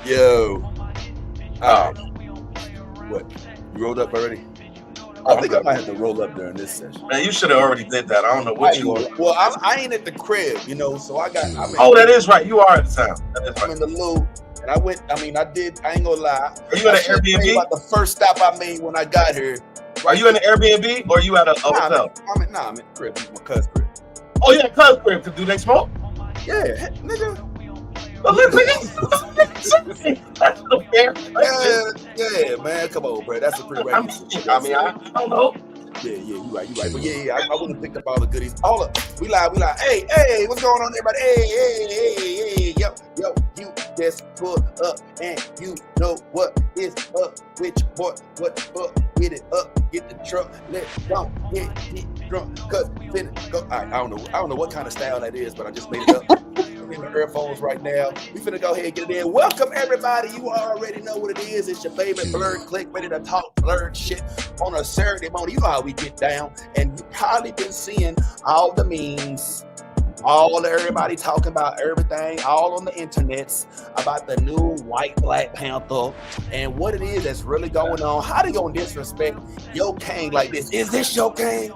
Yo. What? You rolled up already? I think I might have to roll up during this session. Man, you should have already did that. I don't know what you were. Well, I ain't at the crib, you know, so I got. That is right. You are at the town. I'm in the loop, and I went. I ain't gonna lie. Are you at an Airbnb? About the first stop I made when I got here. Are you in an Airbnb or are you at a hotel? I'm in the crib. It's my cousin's crib. Oh, yeah, cousin's crib. Do they smoke? Yeah, nigga. Yeah, man. Come on, bro. That's a prerequisite. I don't know. Yeah, you right. But yeah, I would have picked up all the goodies. We like, hey, what's going on, everybody? Hey, yo, you just pull up and you know what is up with your boy. What the fuck? Get it up, get the truck, let's go, get drunk, cause finna go. I don't know what kind of style that is, but I just made it up. I'm in the earphones right now. We finna go ahead and get it in. Welcome everybody. You already know what it is. It's your favorite blurred click, ready to talk blurred shit on a Saturday morning. You know how we get down, and you probably been seeing all the memes. Everybody talking about everything, all on the internets about the new White Black Panther and what it is that's really going on. How they gonna disrespect your king like this? Is this your king?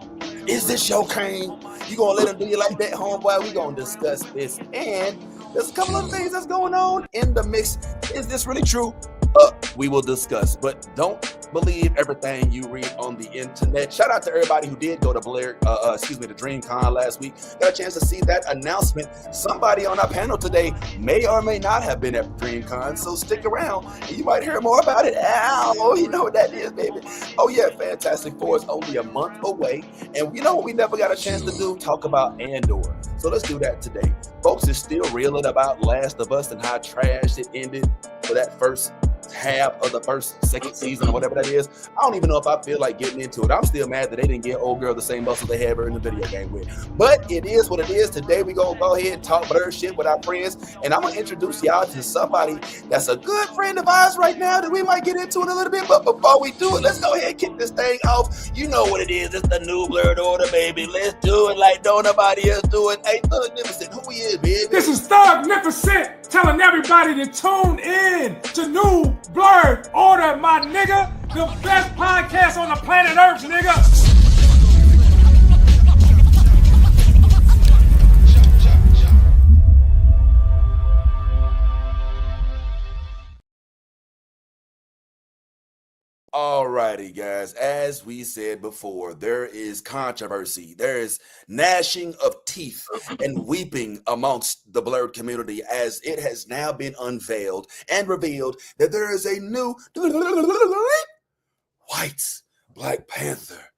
Is this your king? You gonna let him do you like that, homeboy? We gonna discuss this, and there's a couple of things that's going on in the mix. Is this really true? We will discuss, but don't believe everything you read on the internet. Shout out to everybody who did go to the DreamCon last week. Got a chance to see that announcement. Somebody on our panel today may or may not have been at DreamCon, so stick around and you might hear more about it. Ow, you know what that is, baby. Oh yeah, Fantastic Four is only a month away, and you know what we never got a chance to do? Talk about Andor. So let's do that today. Folks is still reeling about Last of Us and how trash it ended for that first half of the second season or whatever that is. I don't even know if I feel like getting into it. I'm still mad that they didn't get old girl the same muscle they have her in the video game with. But it is what it is. Today we gonna go ahead and talk blur shit with our friends, and I'm gonna introduce y'all to somebody that's a good friend of ours right now that we might get into in a little bit. But before we do it, let's go ahead and kick this thing off. You know what it is. It's the new blurred order, baby. Let's do it like don't nobody else do it. Hey, Thugnificent, who he is, baby? This is Thugnificent telling everybody to tune in to New Blurred Order, my nigga. The best podcast on the planet Earth, nigga. Alrighty, guys. As we said before, there is controversy. There is gnashing of teeth and weeping amongst the blurred community as it has now been unveiled and revealed that there is a new White Black Panther.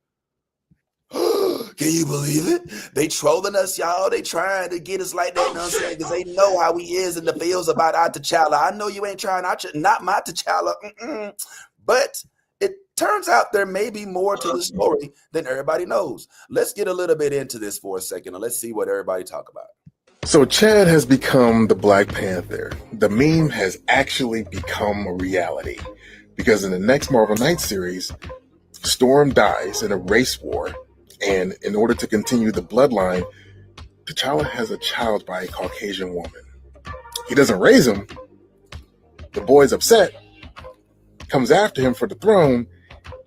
Can you believe it? They trolling us, y'all. They trying to get us like that, you know what I'm saying? Because they know how he is in the fields about our T'Challa. I know you ain't trying, not my T'Challa. But it turns out there may be more to the story than everybody knows. Let's get a little bit into this for a second and let's see what everybody talk about. So Chad has become the Black Panther. The meme has actually become a reality because in the next Marvel Knights series, Storm dies in a race war, and in order to continue the bloodline, T'Challa has a child by a Caucasian woman. He doesn't raise him. The boy's upset, comes after him for the throne,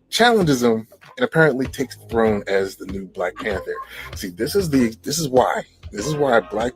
challenges him, and apparently takes the throne as the new Black Panther. See, this is why Black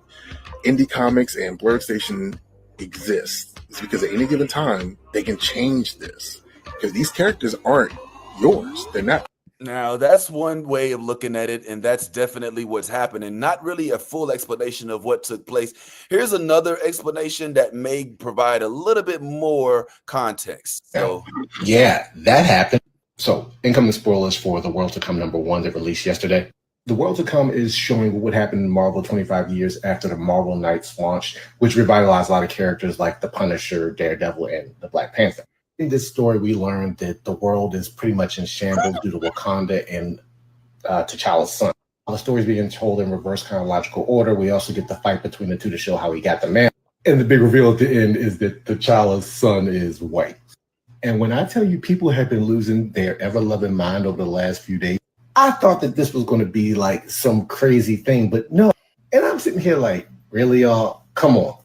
indie comics and Blurred Station exist. It's because at any given time they can change this because these characters aren't yours. They're not. Now, that's one way of looking at it, and that's definitely what's happening. Not really a full explanation of what took place. Here's another explanation that may provide a little bit more context. So, yeah, that happened. So, incoming spoilers for The World to Come #1 that released yesterday. The World to Come is showing what happened in Marvel 25 years after the Marvel Knights launched, which revitalized a lot of characters like the Punisher, Daredevil, and the Black Panther. In this story, we learned that the world is pretty much in shambles due to Wakanda and T'Challa's son. The story's being told in reverse chronological order. We also get the fight between the two to show how he got the man. And the big reveal at the end is that T'Challa's son is white. And when I tell you people have been losing their ever-loving mind over the last few days, I thought that this was going to be like some crazy thing, but no. And I'm sitting here like, really, y'all? Come on.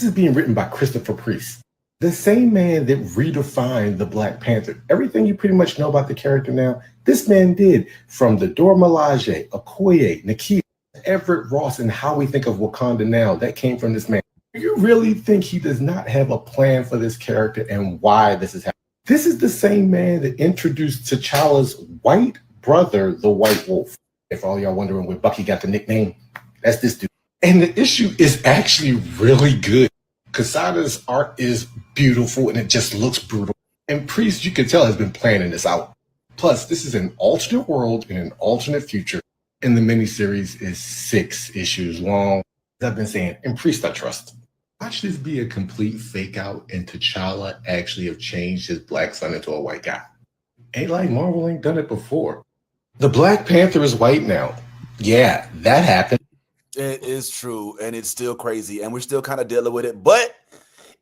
This is being written by Christopher Priest, the same man that redefined the Black Panther. Everything you pretty much know about the character now, this man did, from the Dora Milaje, Okoye, Nakia, Everett Ross, and how we think of Wakanda now. That came from this man. Do you really think he does not have a plan for this character and why this is happening? This is the same man that introduced T'Challa's white brother, the White Wolf. If all y'all wondering where Bucky got the nickname, that's this dude. And the issue is actually really good. Quesada's art is beautiful and it just looks brutal. And Priest, you can tell, has been planning this out. Plus, this is an alternate world in an alternate future. And the miniseries is 6 issues long. As I've been saying, and Priest I trust. Watch this be a complete fake out and T'Challa actually have changed his black son into a white guy. Ain't like Marvel ain't done it before. The Black Panther is white now. Yeah, that happened. It is true, and it's still crazy, and we're still kind of dealing with it. But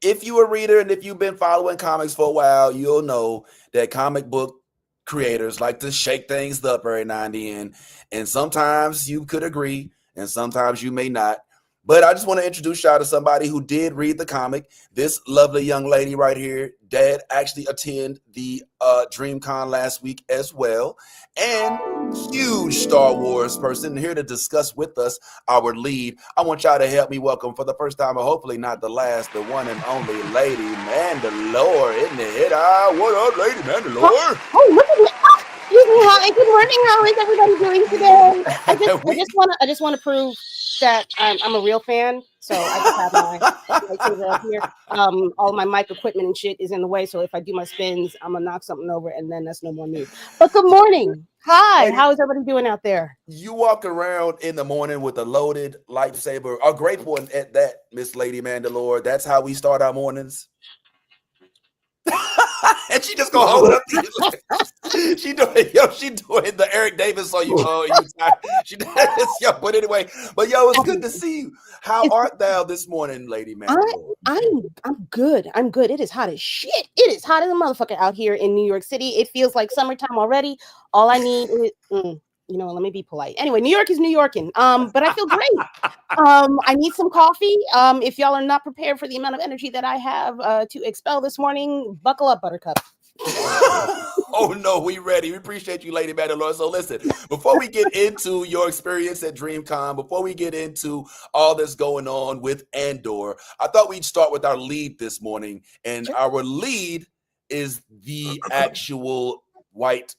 if you're a reader and if you've been following comics for a while, you'll know that comic book creators like to shake things up every now and then. And sometimes you could agree, and sometimes you may not. But I just want to introduce y'all to somebody who did read the comic. This lovely young lady right here, Dad actually attended the DreamCon last week as well. And huge Star Wars person here to discuss with us our lead. I want y'all to help me welcome for the first time, and hopefully not the last, the one and only Lady Mandalore in the head. What up, Lady Mandalore? Oh, look at me. Excuse me, hi. Good morning. How is everybody doing today? I just want to prove that I'm a real fan. So I just have my lightsaber up here. All my mic equipment and shit is in the way. So if I do my spins, I'm gonna knock something over, and then that's no more me. But good morning. Hi. How is everybody doing out there? You walk around in the morning with a loaded lightsaber, a great one at that, Miss Lady Mandalore. That's how we start our mornings. And she just gonna hold it up to you. She doing the Eric Davis on you. She does, yo. But anyway, it's good to see you. How art thou this morning, Lady Mandalore? I'm good. I'm good. It is hot as shit. It is hot as a motherfucker out here in New York City. It feels like summertime already. All I need is let me be polite. Anyway, New York is New Yorkin'. But I feel great. I need some coffee. If y'all are not prepared for the amount of energy that I have to expel this morning, buckle up, Buttercup. Oh no, we ready. We appreciate you, Lady Mandalore. So listen, before we get into your experience at DreamCon, before we get into all that's going on with Andor, I thought we'd start with our lead this morning. And sure. Our lead is the actual White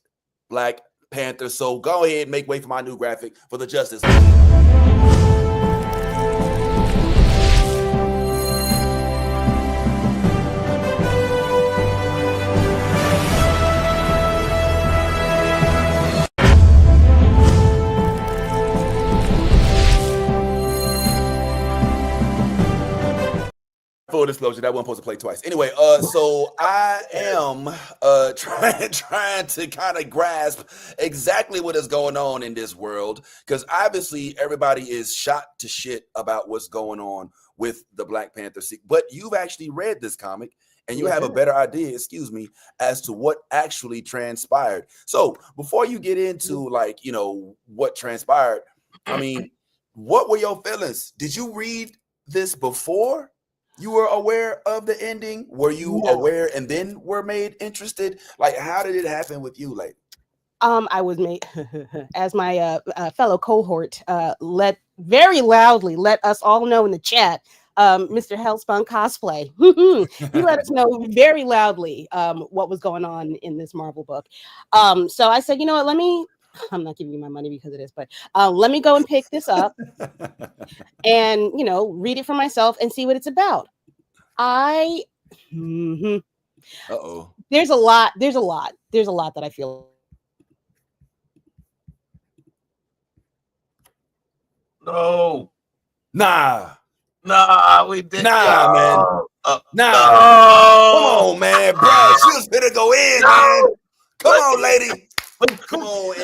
Black Panther. So go ahead and make way for my new graphic for the Justice League. Full disclosure, that wasn't supposed to play twice. Anyway, so I am trying to kind of grasp exactly what is going on in this world, because obviously everybody is shot to shit about what's going on with the Black Panther. But you've actually read this comic, and you have a better idea, as to what actually transpired. So before you get into what transpired, I mean, what were your feelings? Did you read this before you were aware of the ending? Were you aware and then were made interested? Like, how did it happen with you, lady? I was made, as my fellow cohort very loudly let us all know in the chat, Mr. Hellspun Cosplay. He let us know very loudly what was going on in this Marvel book. So I said, you know what, I'm not giving you my money because it is, but let me go and pick this up and, read it for myself and see what it's about. There's a lot that I feel. No. Nah, we didn't. Nah, man. No. Come on, man, bro. She was gonna go in, man. Come on, lady. Come on,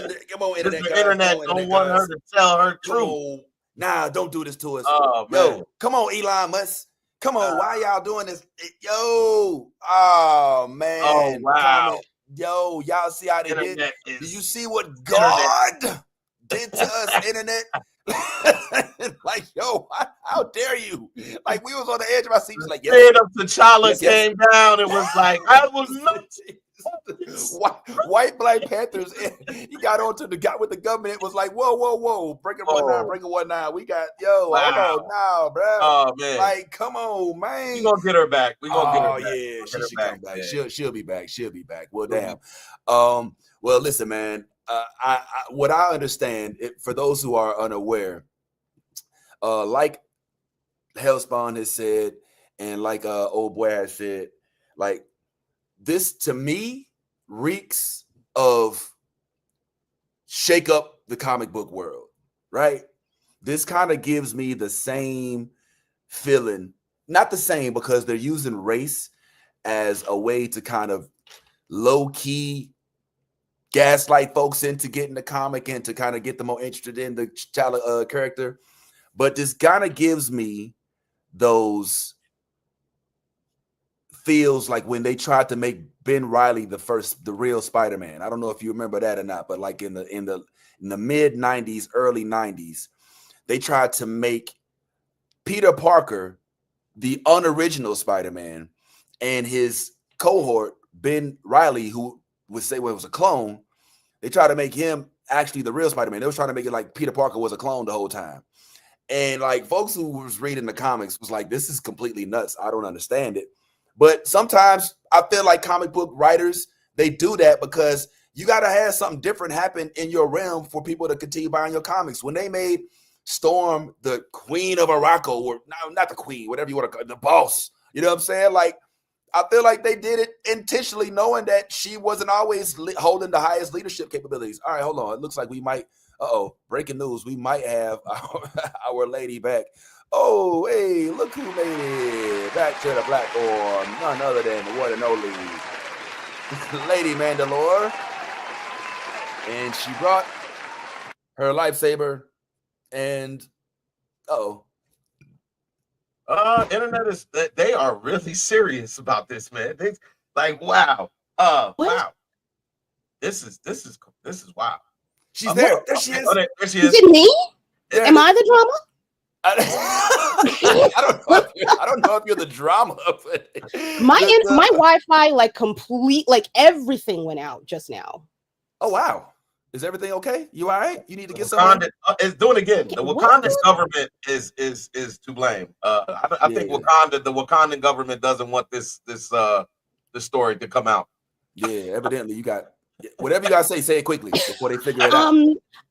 internet. The internet don't want her to tell her truth. Nah, don't do this to us. Oh, man. Yo, come on, Elon Musk. Come on, why y'all doing this? Yo, oh man. Oh wow. Yo, y'all see how they did? Did you see what God did to us, internet? Like, yo, how dare you? Like, we was on the edge of our seats. Like, yes, Head of T'Challa yes, yes. came down and was like, I was not. White Black Panthers. He got onto the guy with the government. It was like, whoa, break it 1-9, break it 1-9. We got hold on now, bro. Oh man, like, come on, man. We gonna get her back. We gonna get her back. Yeah, she should come back. Yeah. She'll be back. She'll be back. Well, damn. Well, listen, man. What I understand, for those who are unaware, like Hellspawn has said, and like old boy has said, like, this to me reeks of shake up the comic book world, right? This kind of gives me the same feeling, not the same because they're using race as a way to kind of low key gaslight folks into getting the comic and to kind of get them more interested in the T'Challa character. But this kind of gives me those feels like when they tried to make Ben Reilly the real Spider-Man. I don't know if you remember that or not, but like in the mid 90s, early 90s, they tried to make Peter Parker the unoriginal Spider-Man, and his cohort, Ben Reilly, who would say it was a clone, they tried to make him actually the real Spider-Man. They was trying to make it like Peter Parker was a clone the whole time. And like folks who was reading the comics was like, this is completely nuts. I don't understand it. But sometimes I feel like comic book writers, they do that because you got to have something different happen in your realm for people to continue buying your comics. When they made Storm the Queen of Araco, or no, not the Queen, whatever you want to call it, the boss, you know what I'm saying? Like, I feel like they did it intentionally, knowing that she wasn't always holding the highest leadership capabilities. All right, hold on. It looks like we might, breaking news. We might have our lady back. Oh, hey, look who made it back to the platform. None other than the one and only Lady Mandalore. And she brought her lightsaber and, internet is, they are really serious about this, man. They like, wow. Wow. This is wow. She's there. There she is. There she is. Is it me? There. Am I the drama? I don't know if you're the drama, but My Wi-Fi like everything went out just now. Oh wow. Is everything okay? You all right? You need to get someone. It's doing it again. The Wakandan government is to blame. I think the Wakandan government doesn't want this story to come out. Yeah, evidently you got whatever you gotta say it quickly before they figure it out.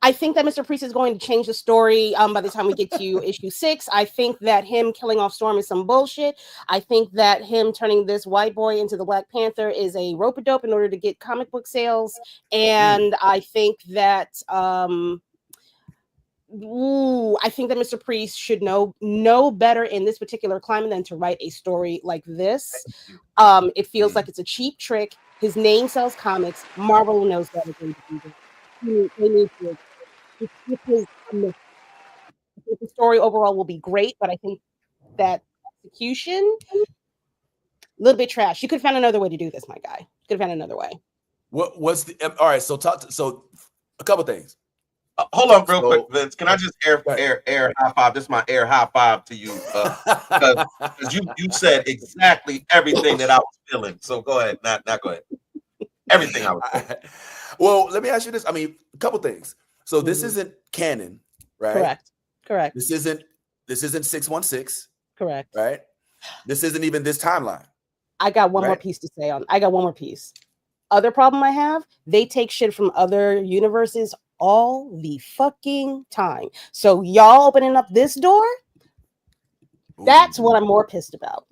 I think that Mr. Priest is going to change the story by the time we get to issue 6. I think that him killing off Storm is some bullshit. I think that him turning this white boy into the Black Panther is a rope-a-dope in order to get comic book sales. And I think that I think that Mr. Priest should know better in this particular climate than to write a story like this. It feels like it's a cheap trick. His name sells comics. Marvel knows better than to do this. They need to. The story overall will be great, but I think that execution a little bit trash. You could have found another way to do this, my guy. Could have found another way. What's the all right? So a couple things. Hold on, real quick, Vince. Can I just air high five? This is my air high five to you, because you said exactly everything that I was feeling. So go ahead, not go ahead. Everything I was feeling. Well, let me ask you this. I mean, a couple things. So this isn't canon, right? Correct. This isn't 616. Correct. Right. This isn't even this timeline. I got one more piece to say on. I got one more piece. Other problem I have, they take shit from other universes all the fucking time. So y'all opening up this door, that's what I'm more pissed about.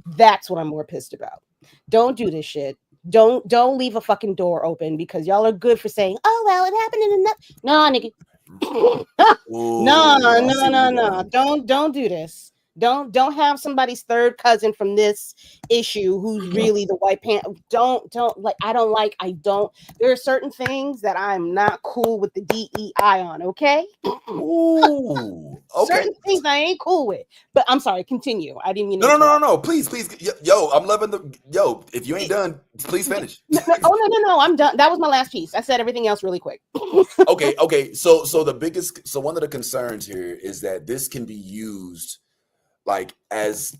Don't do this shit. Don't leave a fucking door open because y'all are good for saying, oh well, it happened in another. No, nigga. No. Don't do this. Don't have somebody's third cousin from this issue who's really the White Panther. Don't I don't. There are certain things that I'm not cool with the DEI on. Okay. Ooh. Okay. Certain things I ain't cool with. But I'm sorry. Continue. I didn't mean to. No. Please. Yo, I'm loving if you ain't done, please finish. No. I'm done. That was my last piece. I said everything else really quick. Okay. So one of the concerns here is that this can be used as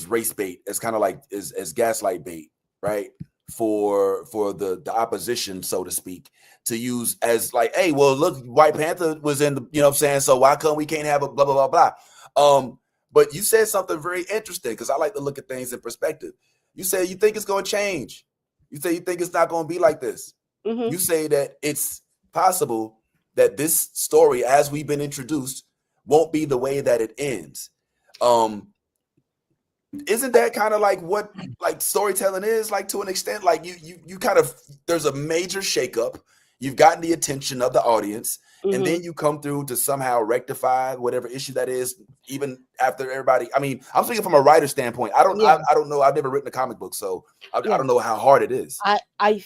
race bait, as kind of like as gaslight bait, right? For the opposition, so to speak, to use as like, hey, well, look, White Panther was in the, you know what I'm saying? So why we can't have a blah blah blah blah. But you said something very interesting, because I like to look at things in perspective. You say you think it's going to change. You say you think it's not going to be like this. Mm-hmm. You say that it's possible that this story, as we've been introduced, won't be the way that it ends. Isn't that kind of like what like storytelling is, like, to an extent? Like you kind of, there's a major shakeup, you've gotten the attention of the audience, and then you come through to somehow rectify whatever issue that is, even after everybody. I mean, I'm speaking from a writer standpoint. I don't know. I've never written a comic book, so I don't know how hard it is. I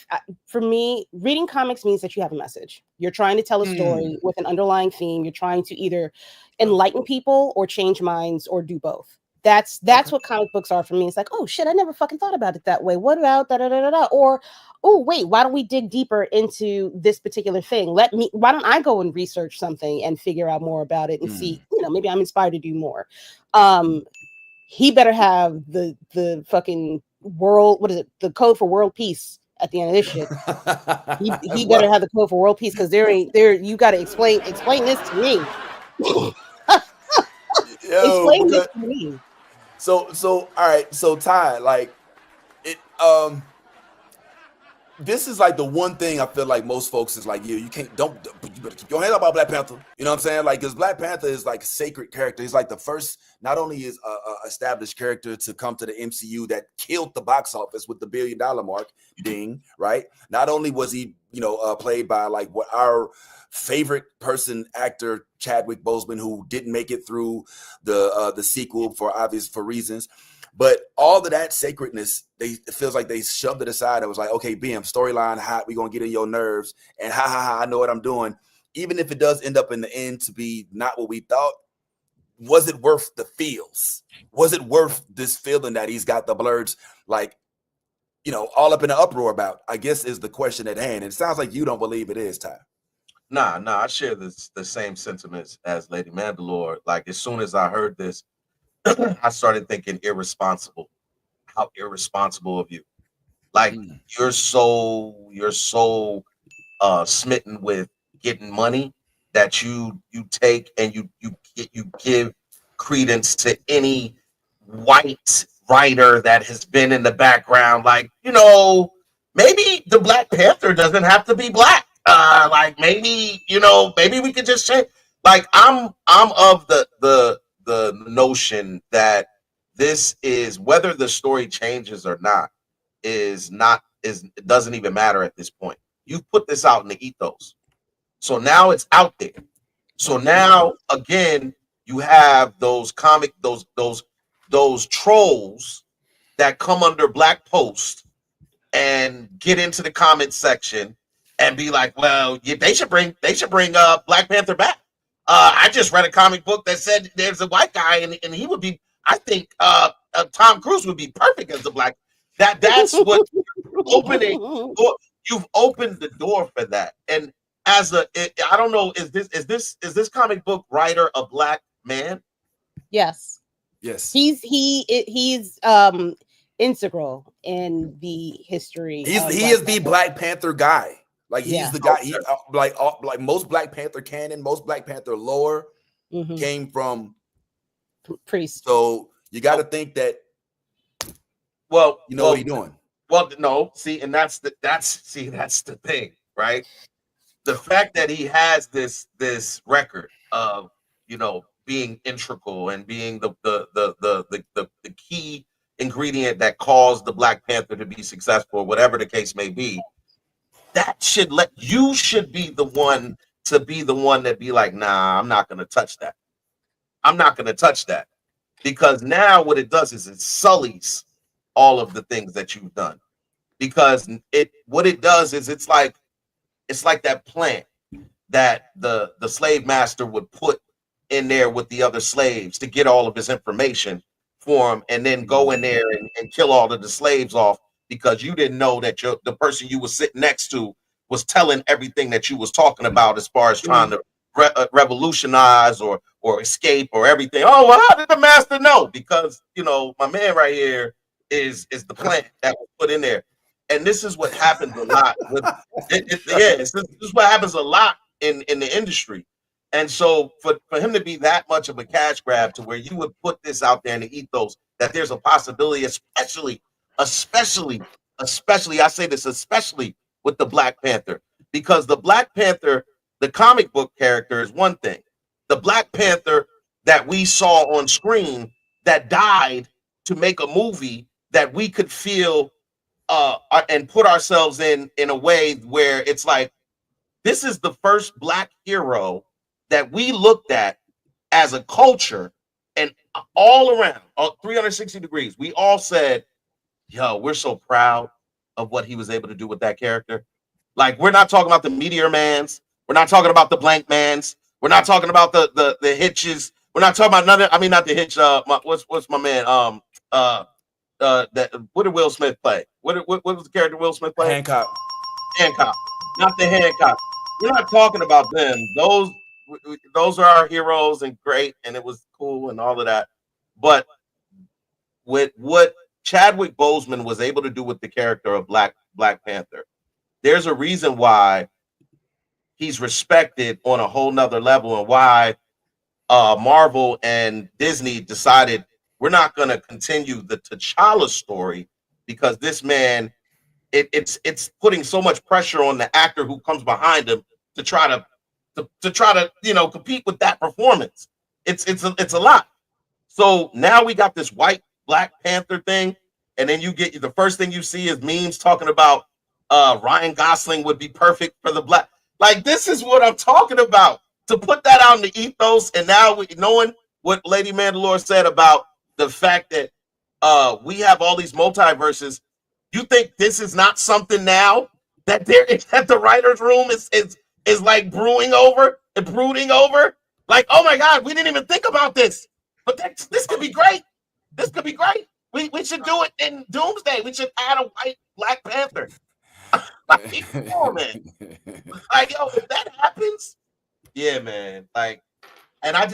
for me, reading comics means that you have a message. You're trying to tell a story with an underlying theme. You're trying to either enlighten people or change minds or do both. That's what comic books are for me. It's like, oh shit, I never fucking thought about it that way. What about da da da da da? Or, oh wait, why don't we dig deeper into this particular thing? Why don't I go and research something and figure out more about it and see, maybe I'm inspired to do more. He better have the fucking world, what is it? The code for world peace at the end of this shit. He better have the code for world peace, because you got to explain this to me. Explain this to me. So all right. So Ty, like it, this is like the one thing I feel like most folks is like, you better keep your head up about Black Panther. You know what I'm saying? Like, because Black Panther is like a sacred character. He's like the first, not only is a established character to come to the MCU that killed the box office with the $1 billion mark, ding, right? Not only was he, played by like what our favorite actor, Chadwick Boseman, who didn't make it through the sequel for reasons. But all of that sacredness, it feels like they shoved it aside. It was like, okay, BM, storyline hot, we're going to get in your nerves. And I know what I'm doing. Even if it does end up in the end to be not what we thought, was it worth the feels? Was it worth this feeling that he's got the blurs, like, all up in the uproar about, I guess, is the question at hand. And it sounds like you don't believe it is, Ty. Nah, I share the same sentiments as Lady Mandalore. Like, as soon as I heard this, I started thinking irresponsible. How irresponsible of you! Like, you're so smitten with getting money that you take and you give credence to any white writer that has been in the background. Like, maybe the Black Panther doesn't have to be black. Like, maybe we could just change. Like, I'm of the notion that this is, whether the story changes or not, it doesn't even matter at this point. You've put this out in the ethos, so now it's out there. So now again, you have those trolls that come under Black Post and get into the comment section and be like, well, they should bring Black Panther back. I just read a comic book that said there's a white guy and he would be, I think Tom Cruise would be perfect as the black. That's what you've opened the door for that. And I don't know, is this comic book writer a black man? Yes. He's integral in the history. He is the Black Panther guy. Like, he's the guy. He, like most Black Panther canon, most Black Panther lore came from Priest. So you got to think that. Well, what he's doing. Well, no, see, and that's the thing, right? The fact that he has this record of being integral and being the key ingredient that caused the Black Panther to be successful, whatever the case may be. That should be the one to be like, nah, I'm not going to touch that. I'm not going to touch that. because now what it does is it sullies all of the things that you've done. Because what it does is it's like that plant that the slave master would put in there with the other slaves to get all of his information for him, and then go in there and kill all of the slaves off because you didn't know that the person you were sitting next to was telling everything that you was talking about as far as trying to revolutionize or escape or everything. Oh, well, how did the master know? Because my man right here is the plant that was put in there. And this is what happens a lot with this is what happens a lot in the industry. And so for him to be that much of a cash grab to where you would put this out there in the ethos that there's a possibility, especially I say this, especially with the Black Panther, because the Black Panther, the comic book character, is one thing. The Black Panther that we saw on screen that died to make a movie that we could feel and put ourselves in a way where it's like, this is the first Black hero that we looked at as a culture, and all around, 360 degrees, we all said, yo, we're so proud of what he was able to do with that character. Like, we're not talking about the Meteor Mans. We're not talking about the Blank Mans. We're not talking about the Hitches. We're not talking about none. I mean, not the Hitch. What's my man? What did Will Smith play? What was the character Will Smith play? Hancock. Not the Hancock. We're not talking about them. Those are our heroes and great, and it was cool and all of that. But with what Chadwick Boseman was able to do with the character of Black Panther, there's a reason why he's respected on a whole nother level, and why Marvel and Disney decided we're not going to continue the T'Challa story, because this man, it's putting so much pressure on the actor who comes behind him to try to compete with that performance. It's a lot. So now we got this White Black Panther thing, and then you get the first thing you see is memes talking about Ryan Gosling would be perfect for the Black. Like, this is what I'm talking about. To put that out in the ethos, and now knowing what Lady Mandalore said about the fact that we have all these multiverses, you think this is not something now that the writers' room is like brooding over? Like, oh my God, we didn't even think about this, but this could be great. This could be great. We should do it in Doomsday. We should add a White Black Panther. Like, come on, man. Like, yo, if that happens, yeah, man. Like, and I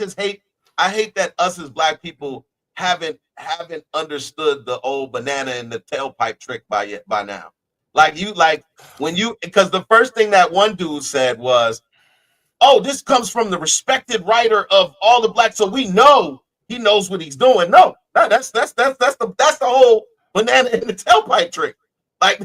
hate that us as Black people haven't understood the old banana in the tailpipe trick by now. Because the first thing that one dude said was, oh, this comes from the respected writer of all the Black, so we know he knows what he's doing. No, that's the whole banana in the tailpipe trick. Like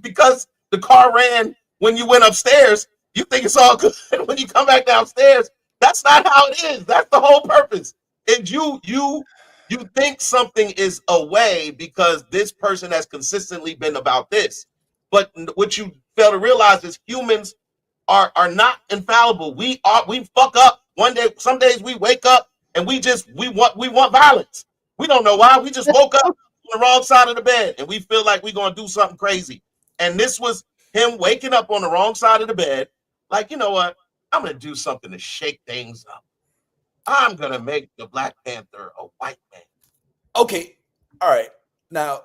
because the car ran when you went upstairs, you think it's all good. When you come back downstairs, that's not how it is. That's the whole purpose. And you think something is a way because this person has consistently been about this. But what you fail to realize is humans are not infallible. We fuck up one day. Some days we wake up and we want violence. We don't know why. We just woke up on the wrong side of the bed and we feel like we're gonna do something crazy. And this was him waking up on the wrong side of the bed. Like, you know what? I'm gonna do something to shake things up. I'm gonna make the Black Panther a white man. Okay, all right. Now,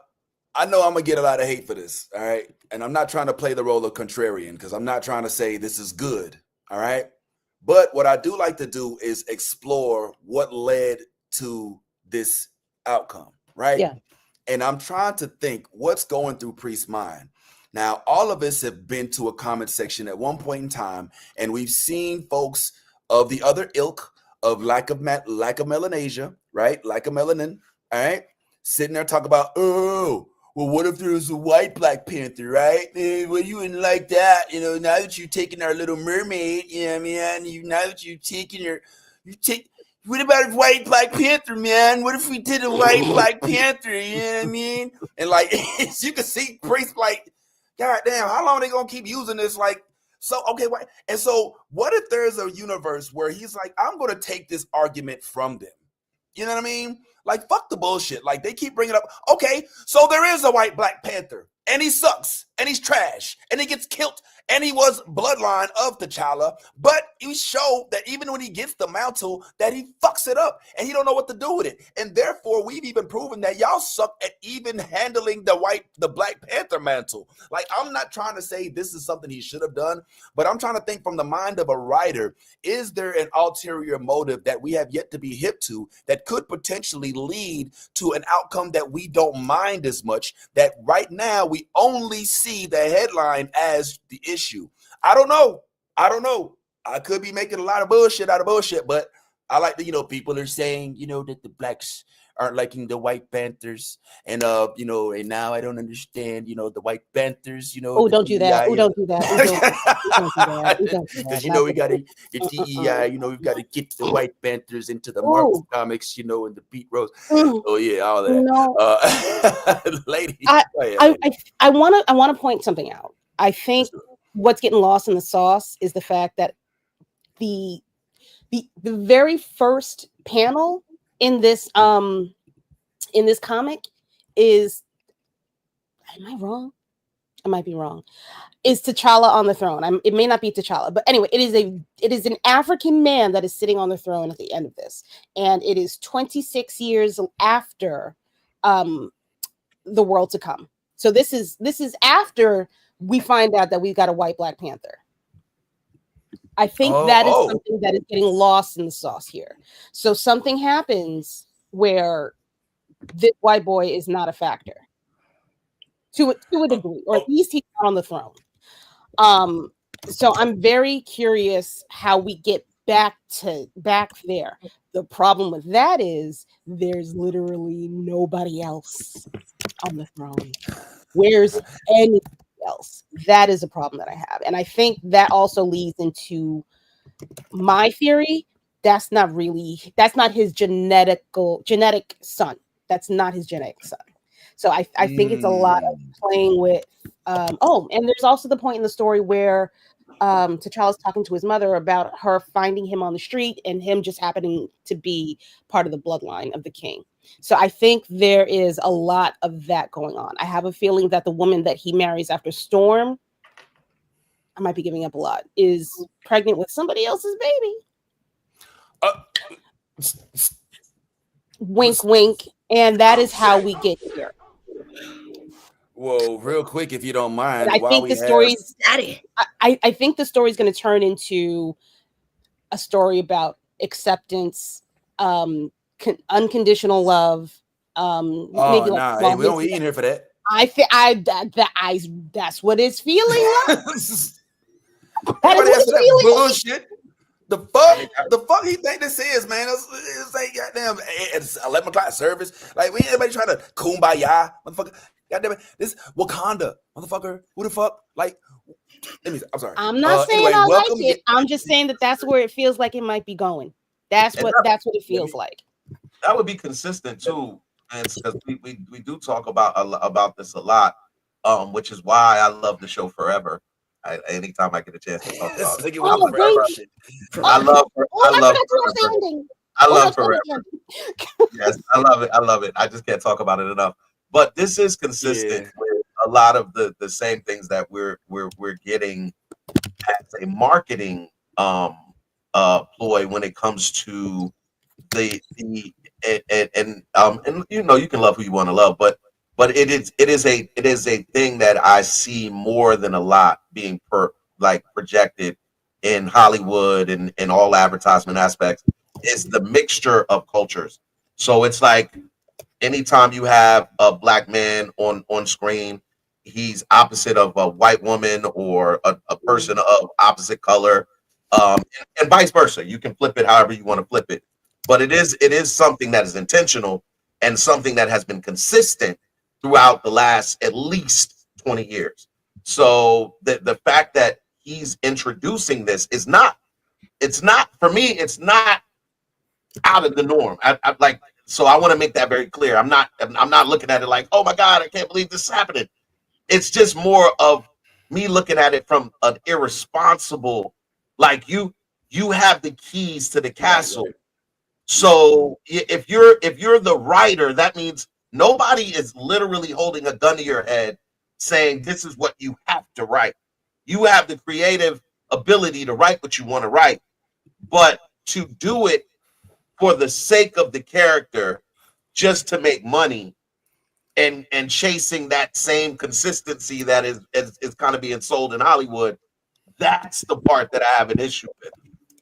I know I'm gonna get a lot of hate for this, all right? And I'm not trying to play the role of contrarian because I'm not trying to say this is good, all right? But what I do like to do is explore what led to this outcome, right? Yeah. And I'm trying to think what's going through Priest's mind. Now, all of us have been to a comment section at one point in time, and we've seen folks of the other ilk of lack of melanesia, right? Lack of melanin, all right? Sitting there talking about, oh, well, what if there was a white Black Panther, right? Well, you wouldn't like that, now that you're taking our little mermaid, now that you're taking what about a white Black Panther, man? What if we did a white Black Panther, you know what I mean? And like, you can see Priest like, God damn, how long are they going to keep using this? Like, so, okay, why? And so what if there's a universe where he's like, I'm going to take this argument from them. You know what I mean? Like, fuck the bullshit. Like, they keep bringing up, okay, so there is a White Black Panther, and he sucks, and he's trash, and he gets killed, and he was bloodline of T'Challa, but he showed that even when he gets the mantle, that he fucks it up, and he don't know what to do with it. And therefore, we've even proven that y'all suck at even handling the Black Panther mantle. Like, I'm not trying to say this is something he should have done, but I'm trying to think from the mind of a writer, is there an ulterior motive that we have yet to be hip to that could potentially lead to an outcome that we don't mind as much, that right now we only see the headline as the issue? I don't know. I could be making a lot of bullshit out of bullshit, but I like that, people are saying, that the blacks aren't liking the White Panthers, and and now I don't understand, the White Panthers, Oh, don't do that. Oh, don't do that. Because we got to the DEI, we've got to get the White Panthers into the Marvel comics, and the beat rows. Oh yeah, all that. No. Lady, I want to point something out. I think what's getting lost in the sauce is the fact that the very first panel in this comic is, am I wrong? I might be wrong. Is T'Challa on the throne? It may not be T'Challa, but anyway, it is an African man that is sitting on the throne at the end of this, and it is 26 years after the world to come. So this is after we find out that we've got a White Black Panther. I think that is something that is getting lost in the sauce here. So something happens where this white boy is not a factor to a degree, or at least he's not on the throne. So I'm very curious how we get back there. The problem with that is there's literally nobody else on the throne. Where's anybody else? That is a problem that I have. And I think that also leads into my theory. That's not his genetic son. That's not his genetic son. So I think it's a lot of playing with and there's also the point in the story where T'Challa's talking to his mother about her finding him on the street and him just happening to be part of the bloodline of the king. So I think there is a lot of that going on. I have a feeling that the woman that he marries after Storm, I might be giving up a lot, is pregnant with somebody else's baby. Wink, wink. And that is how we get here. Whoa, real quick, if you don't mind. I think the story's I think the story's going to turn into a story about acceptance, unconditional love. Maybe like we don't eat in here for that. That's what it's feeling like. That is what it's feeling bullshit. The fuck he think this is, man? It's like goddamn, it's 11 o'clock service. Like, we ain't anybody trying to kumbaya, motherfucker. Goddamn it, this Wakanda, motherfucker. Who the fuck? Like, I'm sorry. I'm not saying I like it. I'm just saying that's where it feels like it might be going. That's what it feels like. That would be consistent too, and because we do talk about this a lot, which is why I love the show forever. Anytime I get a chance to talk about it, I love forever. Yes, I love it. I just can't talk about it enough. But this is consistent with a lot of the same things that we're getting as a marketing ploy when it comes to and you can love who you want to love, but it is a thing that I see more than a lot being projected in Hollywood and in all advertisement aspects, is the mixture of cultures. So it's like anytime you have a black man on screen, he's opposite of a white woman or a person of opposite color, and vice versa. You can flip it however you want to flip it. But it is something that is intentional and something that has been consistent throughout the last at least 20 years. So the fact that he's introducing this it's not for me, it's not out of the norm. So I want to make that very clear. I'm not looking at it like, oh my God, I can't believe this is happening. It's just more of me looking at it from an irresponsible, like you have the keys to the castle. So if you're the writer, that means nobody is literally holding a gun to your head saying this is what you have to write. You have the creative ability to write what you want to write, but to do it for the sake of the character, just to make money, and chasing that same consistency that is kind of being sold in Hollywood, that's the part that I have an issue with.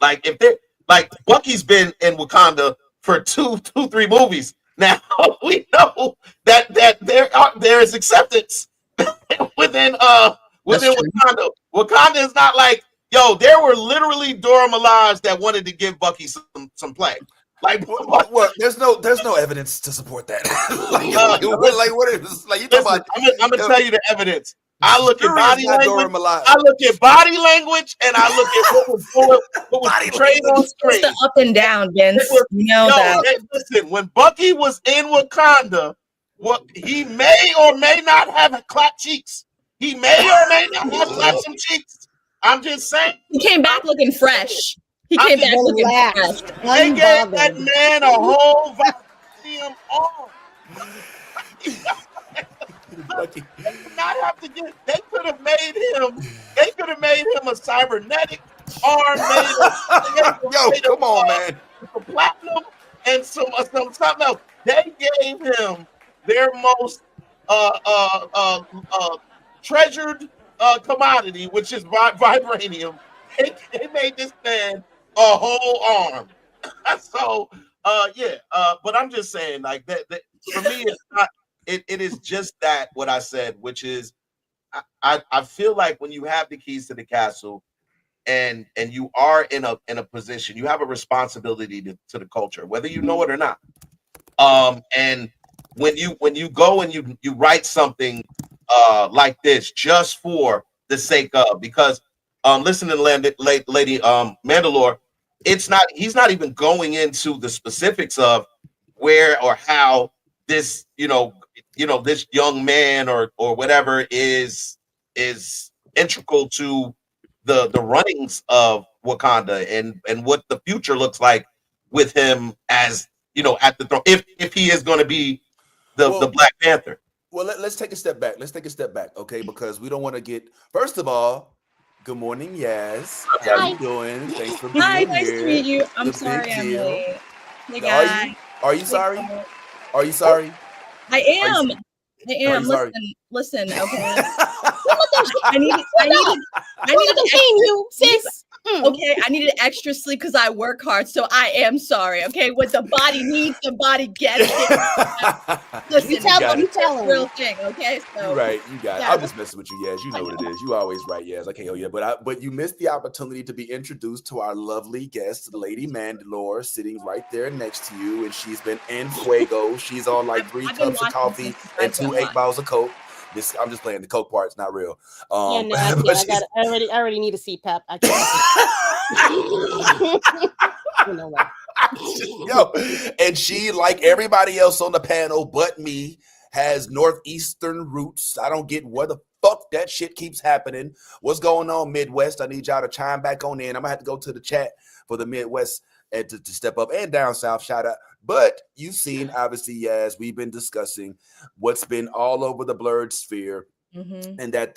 Like if they like Bucky's been in Wakanda for two, 3 movies now. We know that there is acceptance within Wakanda. Wakanda is not like, yo, there were literally Dora Milaje that wanted to give Bucky some play. Like, what? There's no evidence to support that. What is like? You talking about? I'm gonna tell you the evidence. I look at body language. I I look at body language, and I look at what was portrayed on screen. It's the up and down, Vince. That. Listen, when Bucky was in Wakanda, what he may or may not have clapped cheeks. He may or may not have clapped some cheeks. I'm just saying. He came back looking fresh. He came back looking fresh. They gave that man a whole vibranium arm. They did not have to get. They could have made him a cybernetic arm. Yo, come on, man. Some platinum and some something else. They gave him their most treasured commodity, which is vibranium. They made this man a whole arm. So but I'm just saying, like that for me, it's not. It is just that what I said, which is I feel like when you have the keys to the castle and you are in a position, you have a responsibility to the culture, whether you know it or not. And when you go and you write something like this just for the sake of, because listen to Lady Mandalore, he's not even going into the specifics of where or how this this young man or whatever is integral to the runnings of Wakanda and what the future looks like with him as at the throne, if he is going to be the Black Panther. Well, let's take a step back. Okay, because we don't want to get. First of all, good morning, Yaz. How you doing? Thanks for being here. Hi, nice to meet you. I'm sorry I'm late. Hey, guys. Are you sorry? Are you sorry? I am. Listen, okay. I needed to shame you, sis. Okay, I needed extra sleep because I work hard, so I am sorry. Okay, what the body needs, the body gets it. Listen, you tell him. Real thing. Okay, so you're right, you got it. I'm just messing with you, Yaz. You know what it is. You always right, Yaz. Okay, oh yeah, but you missed the opportunity to be introduced to our lovely guest, Lady Mandalore, sitting right there next to you, and she's been en fuego. She's on like 3 cups of coffee and 2 8 bottles of Coke. I'm just playing. The Coke part's not real. I already need a CPAP. I can't. You know what? Yo, and she, like everybody else on the panel but me, has northeastern roots. I don't get where the fuck that shit keeps happening. What's going on, Midwest? I need y'all to chime back on in. I'm gonna have to go to the chat for the Midwest and to step up, and down south. Shout out. But you've seen, obviously, as we've been discussing, what's been all over the blurred sphere, and that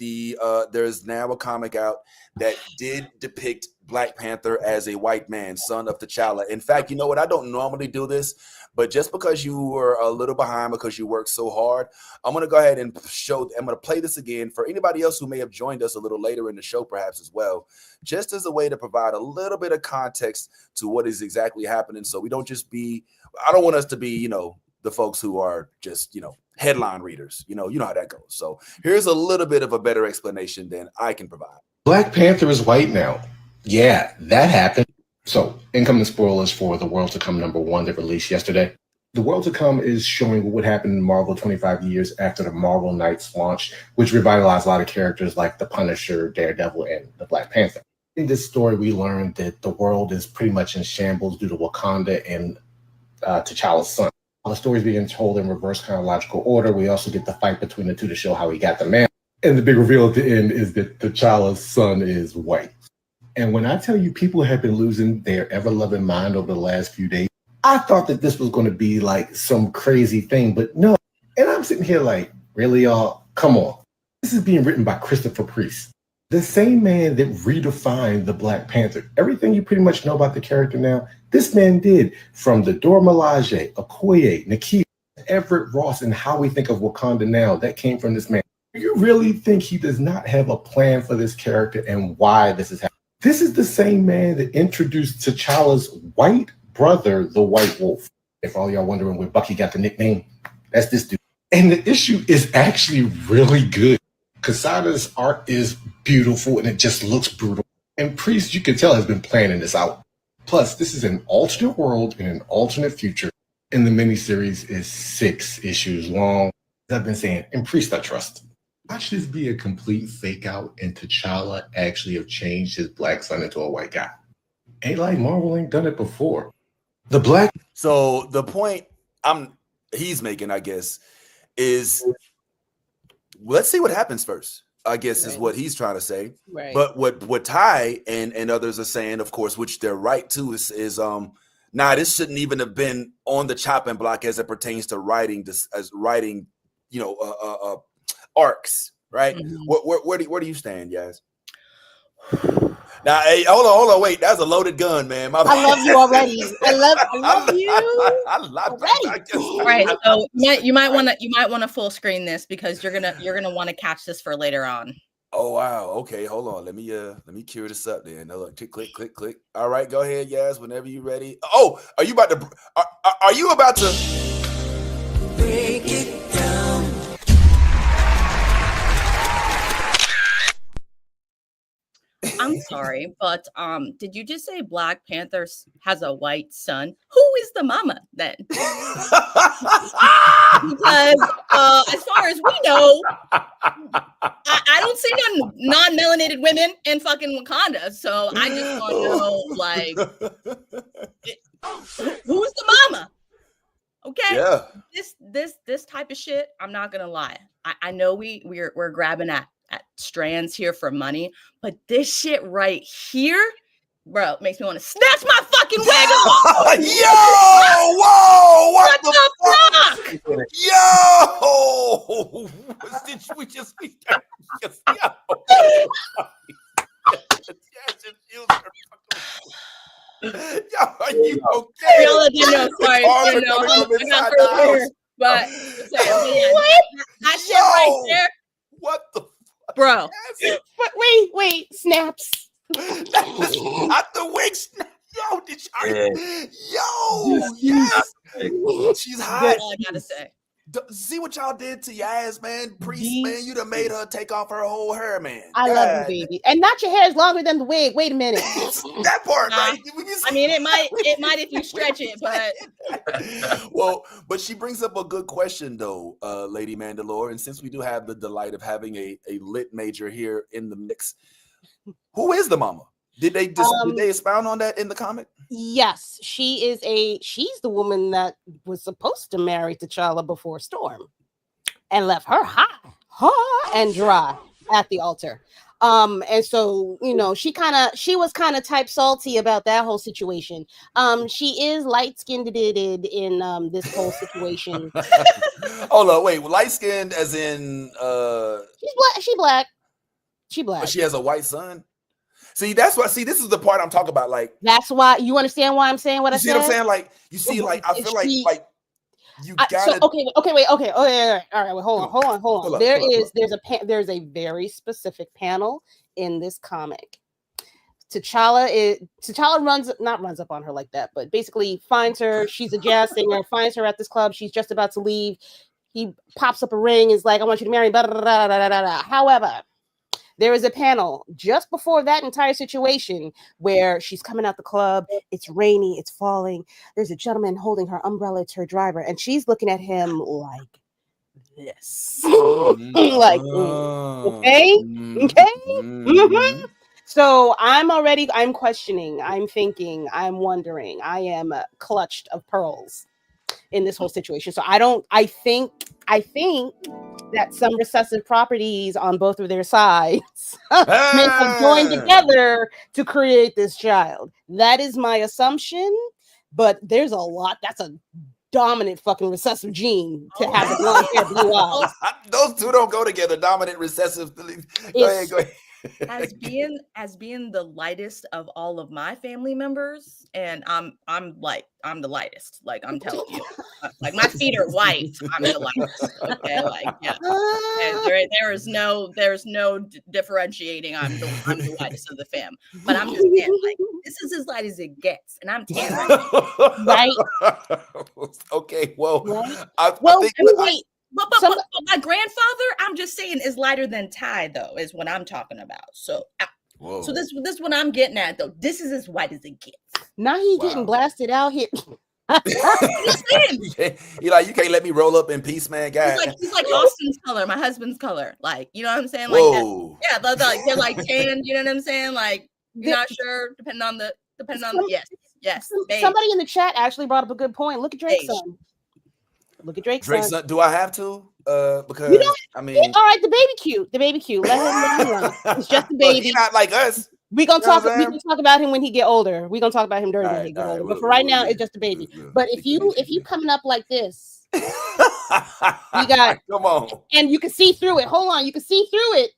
there's now a comic out that did depict Black Panther as a white man, son of T'Challa. In fact, you know what? I don't normally do this, but just because you were a little behind because you worked so hard, I'm going to go ahead and I'm going to play this again for anybody else who may have joined us a little later in the show, perhaps as well, just as a way to provide a little bit of context to what is exactly happening. So we don't just I don't want us to be, the folks who are just, headline readers. You know how that goes. So here's a little bit of a better explanation than I can provide. Black Panther is white now. Yeah, that happened. So, incoming spoilers for The World to Come #1 that released yesterday. The World to Come is showing what happened in Marvel 25 years after the Marvel Knights launch, which revitalized a lot of characters like the Punisher, Daredevil, and the Black Panther. In this story, we learned that the world is pretty much in shambles due to Wakanda and T'Challa's son. The story's being told in reverse chronological order. We also get the fight between the two to show how he got the man. And the big reveal at the end is that T'Challa's son is white. And when I tell you people have been losing their ever-loving mind over the last few days, I thought that this was going to be like some crazy thing, but no. And I'm sitting here like, really, y'all? Come on. This is being written by Christopher Priest, the same man that redefined the Black Panther. Everything you pretty much know about the character now, this man did, from the Dora Milaje, Okoye, Nakia, Everett Ross, and how we think of Wakanda now. That came from this man. Do you really think he does not have a plan for this character and why this is happening? This is the same man that introduced T'Challa's white brother, the White Wolf. If all y'all wondering where Bucky got the nickname, that's this dude. And the issue is actually really good. Quesada's art is beautiful and it just looks brutal. And Priest, you can tell, has been planning this out. Plus, this is an alternate world in an alternate future. And the miniseries is 6 issues long. As I've been saying, and Priest I trust. Watch this be a complete fake out and T'Challa actually have changed his black son into a white guy. Ain't like Marvel ain't done it before. The black. So the point he's making, I guess, is let's see what happens first, I guess, is what he's trying to say. Right. But what Ty and others are saying, of course, which they're right to, is this shouldn't even have been on the chopping block as it pertains to writing arcs, right? Mm-hmm. Where do you stand, guys? Now, hey, hold on, wait. That's a loaded gun, man. I love you already. I love you already. All right, so you might want to full screen this because you're gonna want to catch this for later on. Oh wow. Okay, hold on. Let me cue this up then. Look, click. All right, go ahead, Yaz. Whenever you're ready. Oh, are you about to break it down? I'm sorry, but did you just say Black Panther has a white son? Who is the mama then? Because as far as we know, I don't see no non-melanated women in fucking Wakanda. So I just want to know, like, who's the mama? Okay, yeah. This type of shit. I'm not gonna lie. I know we're grabbing at strands here for money, but this shit right here, bro, makes me want to snatch my fucking wig off. Yo, whoa, what the fuck? Yo, we just Yo, are you okay? Y'all let me know, sorry, I got here, but that shit right there. What the fuck? Bro. Wait, snaps. Not the wig snap. Yo, yes. She's hot. That's all I gotta say. See what y'all did to Yaz, man. Priest, man, you done made her take off her whole hair, man. I love you, baby. And not your hair is longer than the wig. Wait a minute. That part, right? I mean, it might if you stretch it, but well, but she brings up a good question though, Lady Mandalore. And since we do have the delight of having a lit major here in the mix, who is the mama? Did they expound on that in the comic? Yes, she's the woman that was supposed to marry T'Challa before Storm and left her high and dry at the altar. And so, she was kind of type salty about that whole situation. She is light-skinned in this whole situation. Hold on, wait, light-skinned as in She's black. But she has a white son. See, that's why. See, this is the part I'm talking about. Like, that's why you understand why I'm saying what I said. You see what I'm saying? Like, you see, like, I feel like you gotta. Okay. All right. Wait, hold on. There's a very specific panel in this comic. T'Challa runs up on her like that, but basically finds her. She's a jazz singer. Finds her at this club. She's just about to leave. He pops up a ring. Is like, I want you to marry me. However, there is a panel just before that entire situation where she's coming out the club. It's rainy. It's falling. There's a gentleman holding her umbrella. It's her driver. And she's looking at him like this. Like, okay. Mm-hmm. So I'm questioning. I'm thinking. I'm wondering. I am clutched of pearls in this whole situation. So I think that some recessive properties on both of their sides may have joined together to create this child. That is my assumption. but there's a lot. That's a dominant fucking recessive gene to have the blonde hair, blue eyes. Those two don't go together. Dominant, recessive. Go ahead. As being the lightest of all of my family members, and I'm the lightest. Like I'm telling you, like my feet are white. I'm the lightest. Okay, like yeah. And there's no differentiating. I'm the lightest of the fam. But I'm just saying, like this is as light as it gets, and I'm tan right now. Right? Okay. Well, right? I think wait. But my grandfather, I'm just saying, is lighter than Ty, though, is what I'm talking about. So, this is what I'm getting at, though. This is as white as it gets. Now he getting blasted out here. He like, you can't let me roll up in peace, man. God. He's like Austin's color, my husband's color. Like, you know what I'm saying? Like whoa. That. Yeah, they're like tan. You know what I'm saying? Like, you're not sure, depending on yes. Somebody in the chat actually brought up a good point. Look at Drake's son. Look at Drake's son. Do I have to? Because I mean, all right, the baby cute. Let him run. It's just a baby. He's not like us. We gonna talk about him when he get older. We gonna talk about him during when he get older. But for right now, it's just a baby. But if you coming up like this, you got come on, and you can see through it. Hold on, you can see through it.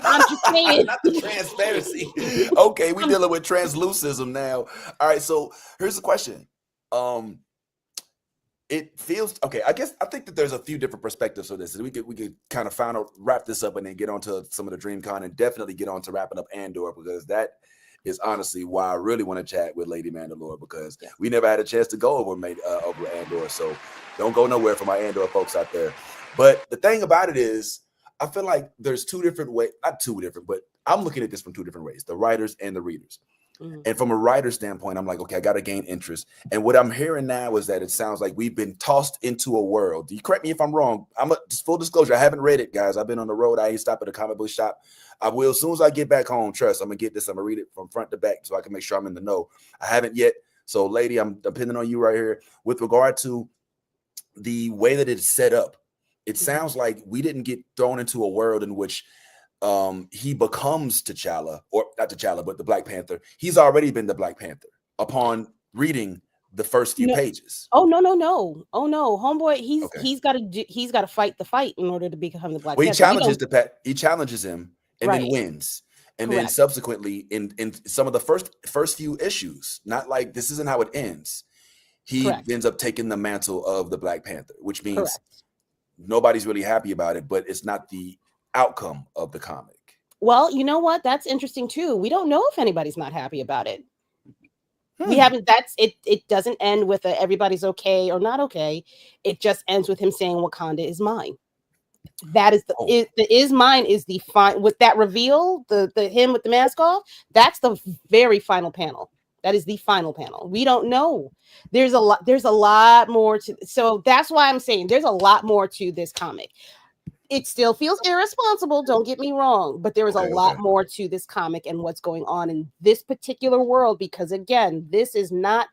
I'm just saying. Not the transparency. Okay, we dealing with translucism now. All right, so here's the question. It feels okay. I think that there's a few different perspectives of this. We could kind of wrap this up and then get onto some of the DreamCon and definitely get on to wrapping up Andor, because that is honestly why I really want to chat with Lady Mandalore, because we never had a chance to go over Andor. So don't go nowhere for my Andor folks out there. But the thing about it is, I feel like there's two different ways, not two different, but I'm looking at this from two different ways: the writers and the readers. And from a writer standpoint, I'm like, okay, I got to gain interest. And what I'm hearing now is that it sounds like we've been tossed into a world. Do you correct me if I'm wrong? Just full disclosure, I haven't read it, guys. I've been on the road. I ain't stopped at a comic book shop. I will as soon as I get back home. Trust, I'm gonna get this. I'm gonna read it from front to back so I can make sure I'm in the know. I haven't yet. So, lady, I'm depending on you right here with regard to the way that it's set up. It sounds like we didn't get thrown into a world in which he becomes T'Challa, or not T'Challa, but the Black Panther. He's already been the Black Panther upon reading the first few pages. Oh no! Oh no, homeboy, he's got to fight the fight in order to become the Black Panther. He challenges him and then wins. And then subsequently in some of the first few issues, not like this isn't how it ends. He ends up taking the mantle of the Black Panther, which means nobody's really happy about it, but it's not the outcome of the comic. Well, you know what? That's interesting too. We don't know if anybody's not happy about it. We haven't. That's it. It doesn't end with everybody's okay or not okay. It just ends with him saying Wakanda is mine. That is the is mine is the fine with that reveal. The him with the mask off. That's the very final panel. That is the final panel. We don't know. There's a lot more to. So that's why I'm saying there's a lot more to this comic. It still feels irresponsible, don't get me wrong, but there is a lot more to this comic and what's going on in this particular world, because again, this is not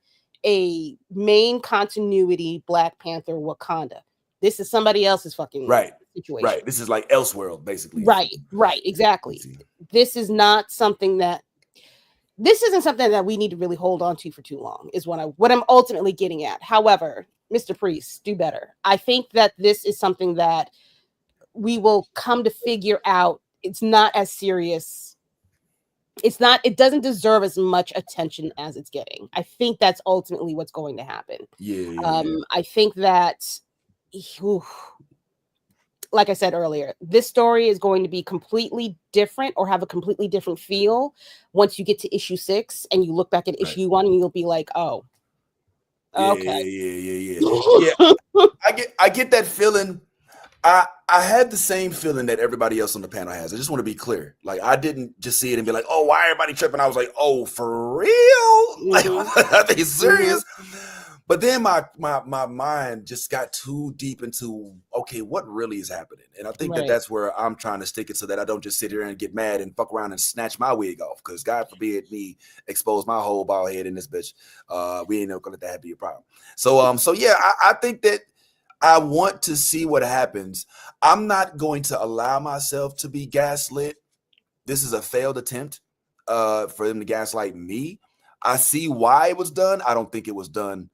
a main continuity Black Panther Wakanda. This is somebody else's fucking situation. Right. This is like Elseworld, basically. Right, exactly. This isn't something that we need to really hold on to for too long, is what I'm ultimately getting at. However, Mr. Priest, do better. I think that this is something that we will come to figure out. It's not as serious. It doesn't deserve as much attention as it's getting. I think that's ultimately what's going to happen. I think that, like I said earlier, this story is going to be completely different or have a completely different feel once you get to issue 6 and you look back at issue 1 and you'll be like, oh, okay. I get that feeling. I had the same feeling that everybody else on the panel has. I just want to be clear. Like, I didn't just see it and be like, oh, why everybody tripping? I was like, oh, for real? Like, are they serious? But then my mind just got too deep into, okay, what really is happening? And I think that's where I'm trying to stick it so that I don't just sit here and get mad and fuck around and snatch my wig off. Because God forbid me expose my whole bald head in this bitch. We ain't never gonna let that be a problem. So I think that I want to see what happens. I'm not going to allow myself to be gaslit. This is a failed attempt for them to gaslight me. I see why it was done. I don't think it was done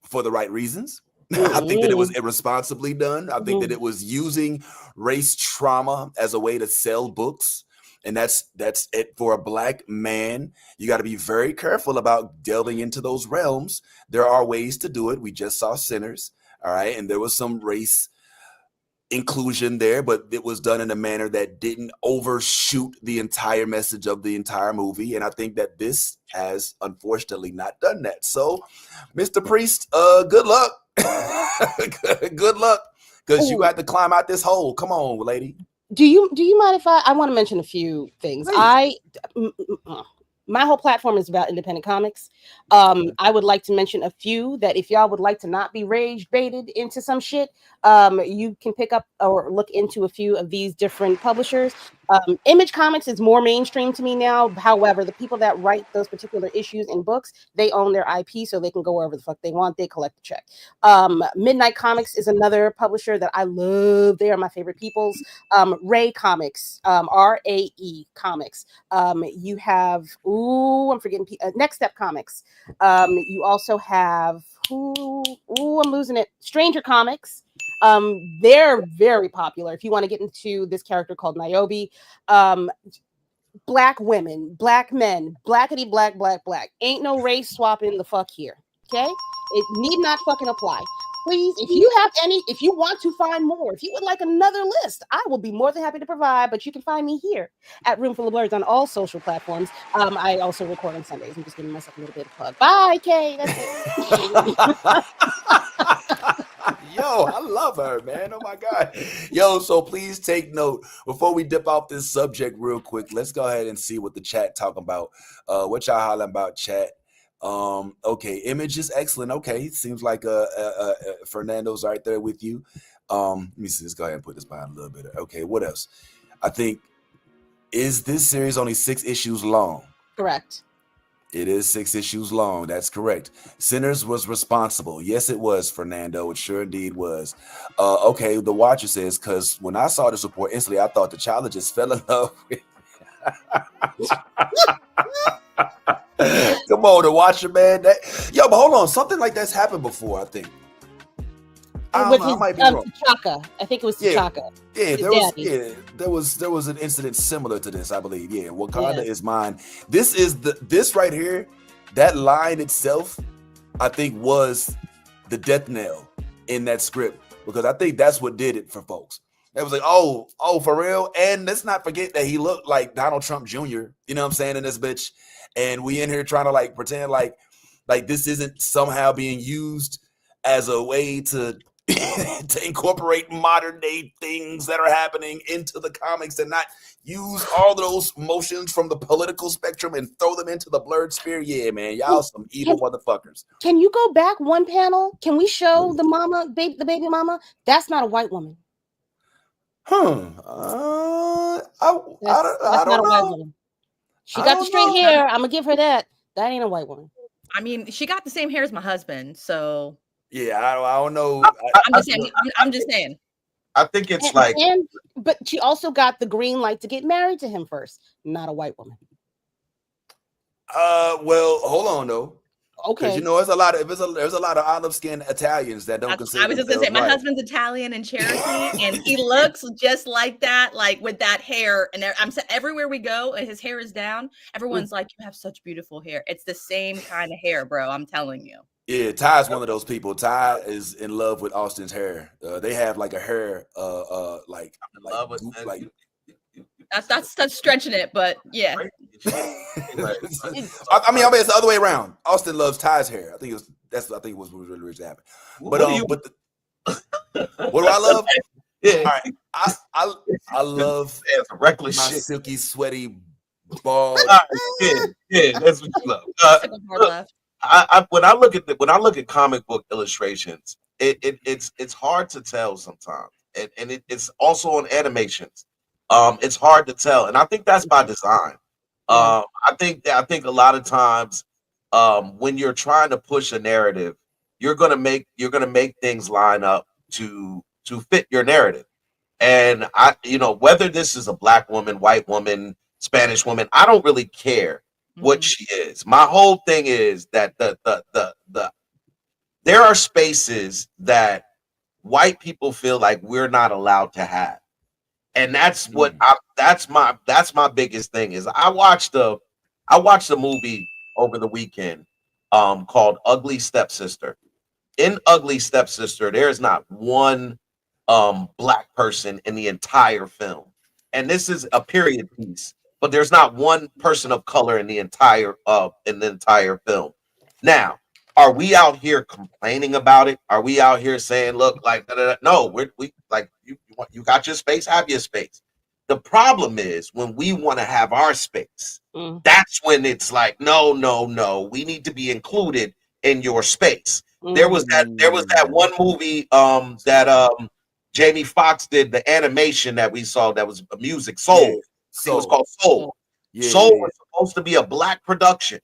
for the right reasons. I think that it was irresponsibly done. I think that it was using race trauma as a way to sell books. And that's it for a Black man. You got to be very careful about delving into those realms. There are ways to do it. We just saw Sinners, all right? And there was some race inclusion there, but it was done in a manner that didn't overshoot the entire message of the entire movie. And I think that this has unfortunately not done that. So, Mr. Priest, good luck. Good luck, because you got to climb out this hole. Come on, lady. Do you mind if I want to mention a few things? My whole platform is about independent comics. I would like to mention a few that if y'all would like to not be rage baited into some shit, you can pick up or look into a few of these different publishers. Image Comics is more mainstream to me now. However, the people that write those particular issues in books, they own their IP, so they can go wherever the fuck they want. They collect the check. Midnight Comics is another publisher that I love. They are my favorite peoples. Ray Comics, RAE Comics. You have, I'm forgetting, Next Step Comics. You also have, I'm losing it, Stranger Comics. They're very popular. If you want to get into this character called Niobe, Black women, Black men, blackity black. Ain't no race swapping the fuck here. Okay? It need not fucking apply. Please, if you want to find more, if you would like another list, I will be more than happy to provide, but you can find me here at Room Full of Blurs on all social platforms. I also record on Sundays. I'm just giving myself a little bit of plug. Bye, Kay. That's it. Yo, I love her, man. Oh my God. Yo, so please take note before we dip off this subject real quick. Let's go ahead and see what the chat talking about. What y'all hollering about, chat? Okay, Image is excellent. Okay, seems like Fernando's right there with you. Let me see. Let's go ahead and put this behind a little bit. Okay, what else? I think, is this series only 6 issues long? Correct. It is 6 issues long. That's correct. Sinners was responsible. Yes, it was, Fernando. It sure indeed was. Okay, the Watcher says, because when I saw this report instantly, I thought the child just fell in love with. Come on, the Watcher, man. But hold on. Something like that's happened before, I think. I might be wrong. T'Chaka. I think it was T'Chaka. Yeah, there was an incident similar to this, I believe. Yeah, Wakanda is mine. This right here, that line itself, I think was the death knell in that script, because I think that's what did it for folks. It was like, oh, for real. And let's not forget that he looked like Donald Trump Jr. You know what I'm saying, in this bitch. And we in here trying to like pretend like this isn't somehow being used as a way to to incorporate modern day things that are happening into the comics and not use all those motions from the political spectrum and throw them into the blurred sphere. Yeah, man, y'all some evil motherfuckers. Can you go back one panel? Can we show the mama, the baby mama? That's not a white woman. I don't know. White woman. She got the straight hair. I'm gonna give her that. That ain't a white woman. I mean, she got the same hair as my husband, so. Yeah, I don't know. I'm just saying. I think it's but she also got the green light to get married to him first. Not a white woman. Well, hold on though. Okay. Because there's a lot of olive skinned Italians that don't consider. I was just gonna say, my husband's Italian and Cherokee, and he looks just like that, like with that hair. And everywhere we go, and his hair is down. Everyone's like, "You have such beautiful hair." It's the same kind of hair, bro. I'm telling you. Yeah, Ty's one of those people. Ty is in love with Austin's hair. They have like a hair, that's stretching it, but yeah. I mean, it's the other way around. Austin loves Ty's hair. I think it was what really rich to happen. But what do I love? Yeah, all right. I love reckless my shit. silky, sweaty bald. Yeah, that's what you love. When I look at comic book illustrations, it's hard to tell sometimes, and it's also on animations. It's hard to tell, and I think that's by design. I think a lot of times, when you're trying to push a narrative, you're gonna make things line up to fit your narrative. And whether this is a black woman, white woman, Spanish woman, I don't really care. what she is. My whole thing is that there are spaces that white people feel like we're not allowed to have. And that's what that's my biggest thing is I watched a movie over the weekend called Ugly Stepsister. In Ugly Stepsister, there is not one black person in the entire film. And this is a period piece, but there's not one person of color in the entire film. Now, are we out here complaining about it? Are we out here saying, look, like, no, we like you got your space, have your space. The problem is when we want to have our space, that's when it's like, no, we need to be included in your space. There was that one movie that Jamie Foxx did, the animation that we saw that was music, Soul. It was called Soul. Soul was supposed to be a black production.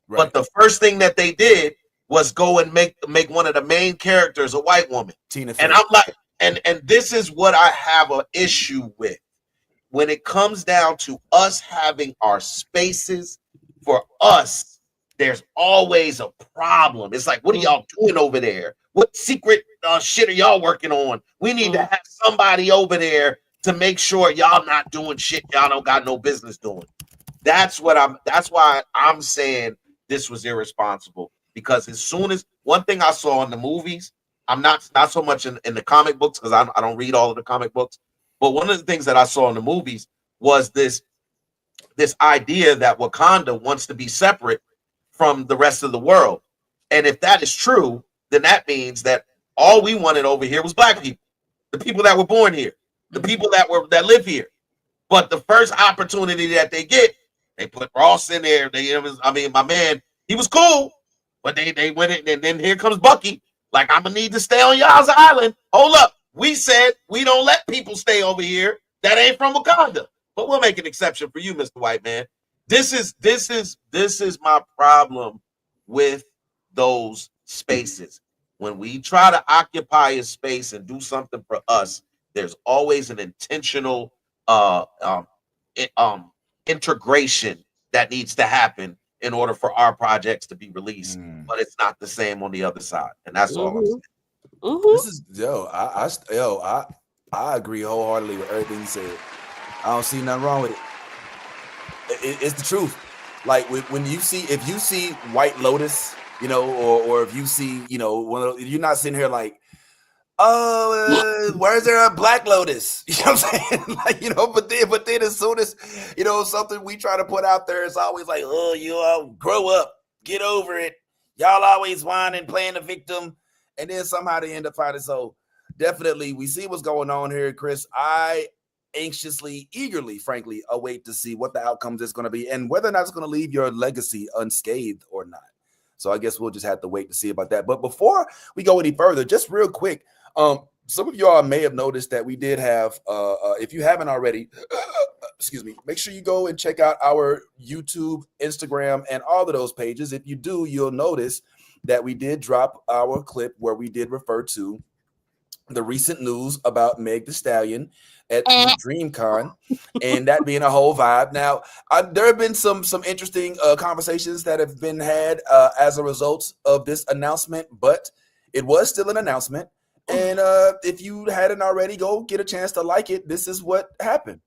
Right. But the first thing that they did was go and make one of the main characters a white woman. Tina Fey. And I'm like, and this is what I have an issue with. When it comes down to us having our spaces for us, there's always a problem. It's like, what are y'all doing over there? What secret shit are y'all working on? We need to have somebody over there to make sure y'all not doing shit y'all don't got no business doing. That's why I'm saying this was irresponsible. Because as soon as one thing I saw in the movies, I'm not so much in the comic books because I don't read all of the comic books. But one of the things that I saw in the movies was this idea that Wakanda wants to be separate from the rest of the world. And if that is true, then that means that all we wanted over here was black people, the people that were born here, the people that live here. But the first opportunity that they get, they put Ross in there. My man, he was cool, but they went in, and then here comes Bucky. Like, I'm gonna need to stay on y'all's island. Hold up. We said we don't let people stay over here that ain't from Wakanda. But we'll make an exception for you, Mr. White Man. This is my problem with those spaces. When we try to occupy a space and do something for us, there's always an intentional integration that needs to happen in order for our projects to be released. But it's not the same on the other side, and that's all I'm saying. This is I agree wholeheartedly with everything you said. I don't see nothing wrong with it. It's the truth. Like when you see, if you see White Lotus, or if you see, you're not sitting here like, where's there a Black Lotus? You know what I'm saying? Like, but then as soon as, something we try to put out there, it's always like, oh, you all grow up, get over it. Y'all always whining, playing the victim. And then somehow they end up fighting. So definitely we see what's going on here, Chris. I anxiously, eagerly, frankly, await to see what the outcomes is going to be and whether or not it's going to leave your legacy unscathed or not. So I guess we'll just have to wait to see about that. But before we go any further, just real quick, some of y'all may have noticed that we did have, if you haven't already, excuse me, make sure you go and check out our YouTube, Instagram, and all of those pages. If you do, you'll notice that we did drop our clip where we did refer to the recent news about Meg Thee Stallion at DreamCon, and that being a whole vibe. Now, there have been some interesting conversations that have been had as a result of this announcement, but it was still an announcement. And if you hadn't already, go get a chance to like it. This is what happened.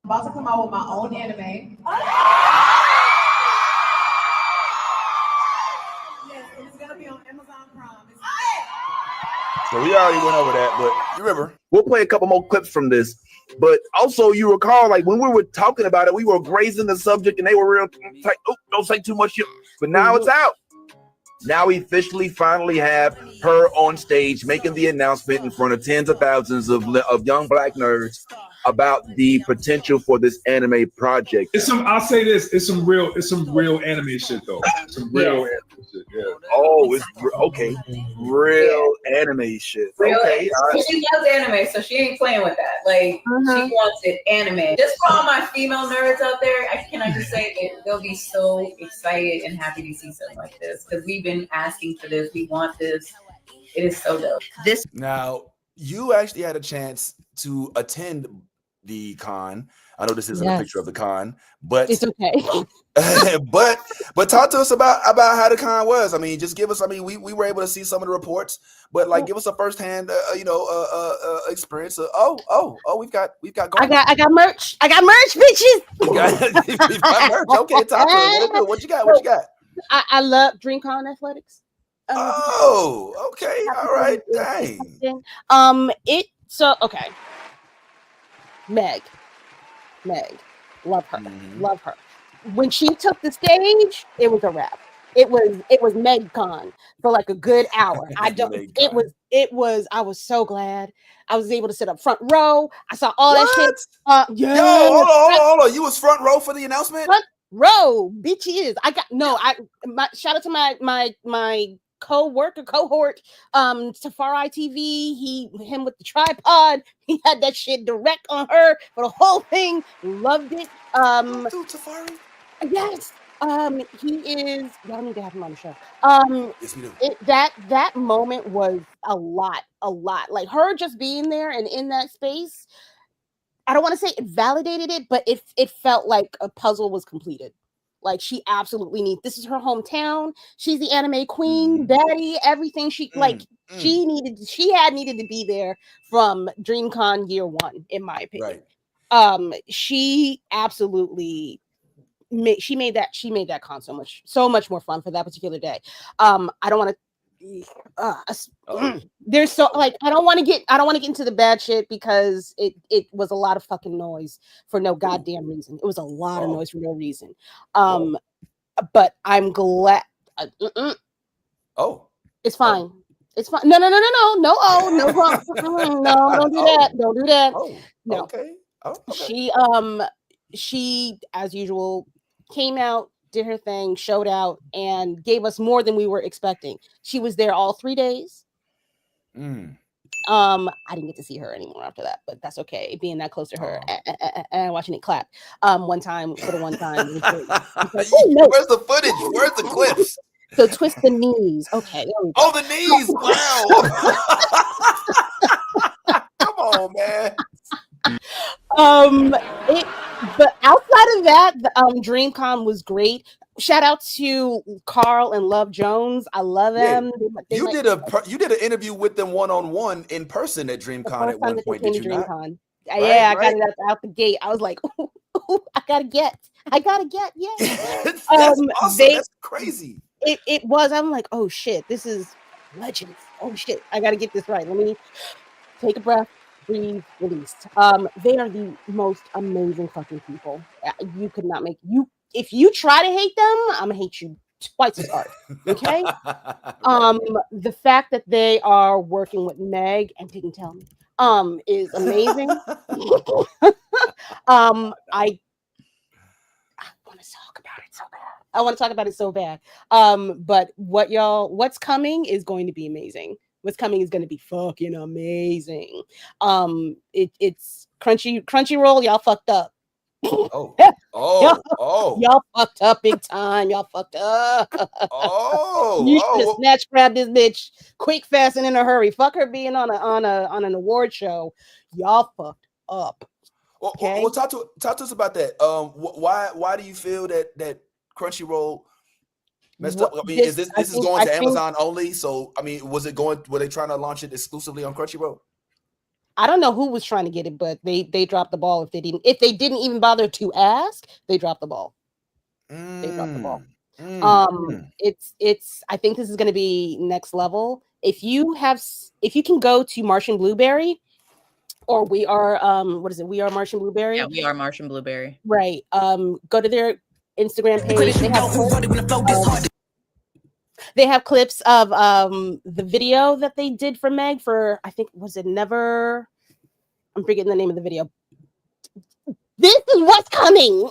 I'm about to come out with my own anime. Yes, it's gonna be on Amazon Prime. So we already went over that, but you remember, we'll play a couple more clips from this. But also, you recall, like when we were talking about it, we were grazing the subject, and they were real tight. Oh, don't say too much. But now it's out. Now we officially, finally have her on stage making the announcement in front of tens of thousands of young black nerds about the potential for this anime project. I'll say this, it's some real anime shit though. Some real anime shit. Yeah. Oh, it's okay. Real anime shit. Real okay. She loves anime, so she ain't playing with that. Like she wants it anime. Just for all my female nerds out there, can I just say they'll be so excited and happy to see something like this because we've been asking for this. We want this. It is so dope. Now, you actually had a chance to attend the con. I know this isn't a picture of the con, but it's okay. but talk to us about how the con was. I mean, just give us. I mean, we were able to see some of the reports, but like, give us a firsthand, experience. We've got. I got merch. I got merch, bitches. We've got merch. Okay, talk to us. What you got? What you got? I love DreamCon Athletics. Okay, all right, dang. Okay. Meg, love her, love her. When she took the stage, it was a wrap. It was MegCon for like a good hour. I was so glad I was able to sit up front row. I saw all that shit. Yo, hold on. You was front row for the announcement? Front row, bitches. Shout out to my cohort, Safari TV. Him with the tripod. He had that shit direct on her for the whole thing. Loved it. Dude, Safari. Yes. He is. Y'all need to have him on the show. Yes, we do. That moment was a lot. Like her just being there and in that space. I don't want to say it validated it, but it felt like a puzzle was completed. Like she absolutely needs. This is her hometown. She's the anime queen, daddy, everything. She needed to be there from DreamCon year one, in my opinion. Right. She absolutely made that con so much more fun for that particular day. I don't want to. There's so like I don't want to get into the bad shit because it was a lot of fucking noise for no goddamn reason. It was a lot of noise for no reason. But I'm glad. It's fine. It's fine. No. No, don't do that. Don't do that. No. Okay. She as usual came out, did her thing, showed out, and gave us more than we were expecting. She was there all 3 days. I didn't get to see her anymore after that, but that's okay. Being that close to her and watching it clap one time. Where's the footage? Where's the clips? So twist the knees. Okay. The knees. Wow. Come on, man. But outside of that, DreamCon was great. Shout out to Carl and Love Jones. I love them. You did an interview with them one-on-one in person at DreamCon at one point. Did you not? Yeah, I got it out the gate. I was like, I gotta get. Yeah. That's awesome. That's crazy. It was. I'm like, oh shit, this is legends. Oh shit, I gotta get this right. Let me take a breath. Breathe, release. They are the most amazing fucking people. You could not make you. If you try to hate them, I'm gonna hate you twice as hard. Okay. The fact that they are working with Meg and didn't tell me is amazing. I want to talk about it so bad. I want to talk about it so bad. But what's coming is going to be amazing. What's coming is going to be fucking amazing. It's Crunchyroll. Y'all fucked up. Y'all fucked up big time. Y'all fucked up. You should have snatch grabbed this bitch quick, fast, and in a hurry. Fuck her being on an award show. Y'all fucked up. Okay. Well, talk to us about that. Why do you feel that Crunchyroll messed up? I mean, this is going to Amazon only? So I mean, were they trying to launch it exclusively on Crunchyroll? I don't know who was trying to get it, but they dropped the ball. If they didn't even bother to ask, they dropped the ball. They dropped the ball. It's I think this is going to be next level. If you can go to Martian Blueberry, or we are We Are Martian Blueberry. Yeah, We Are Martian Blueberry. Right. Go to their Instagram page. They have clips of the video that they did for Meg for, I think, was it Never? I'm forgetting the name of the video. This is what's coming.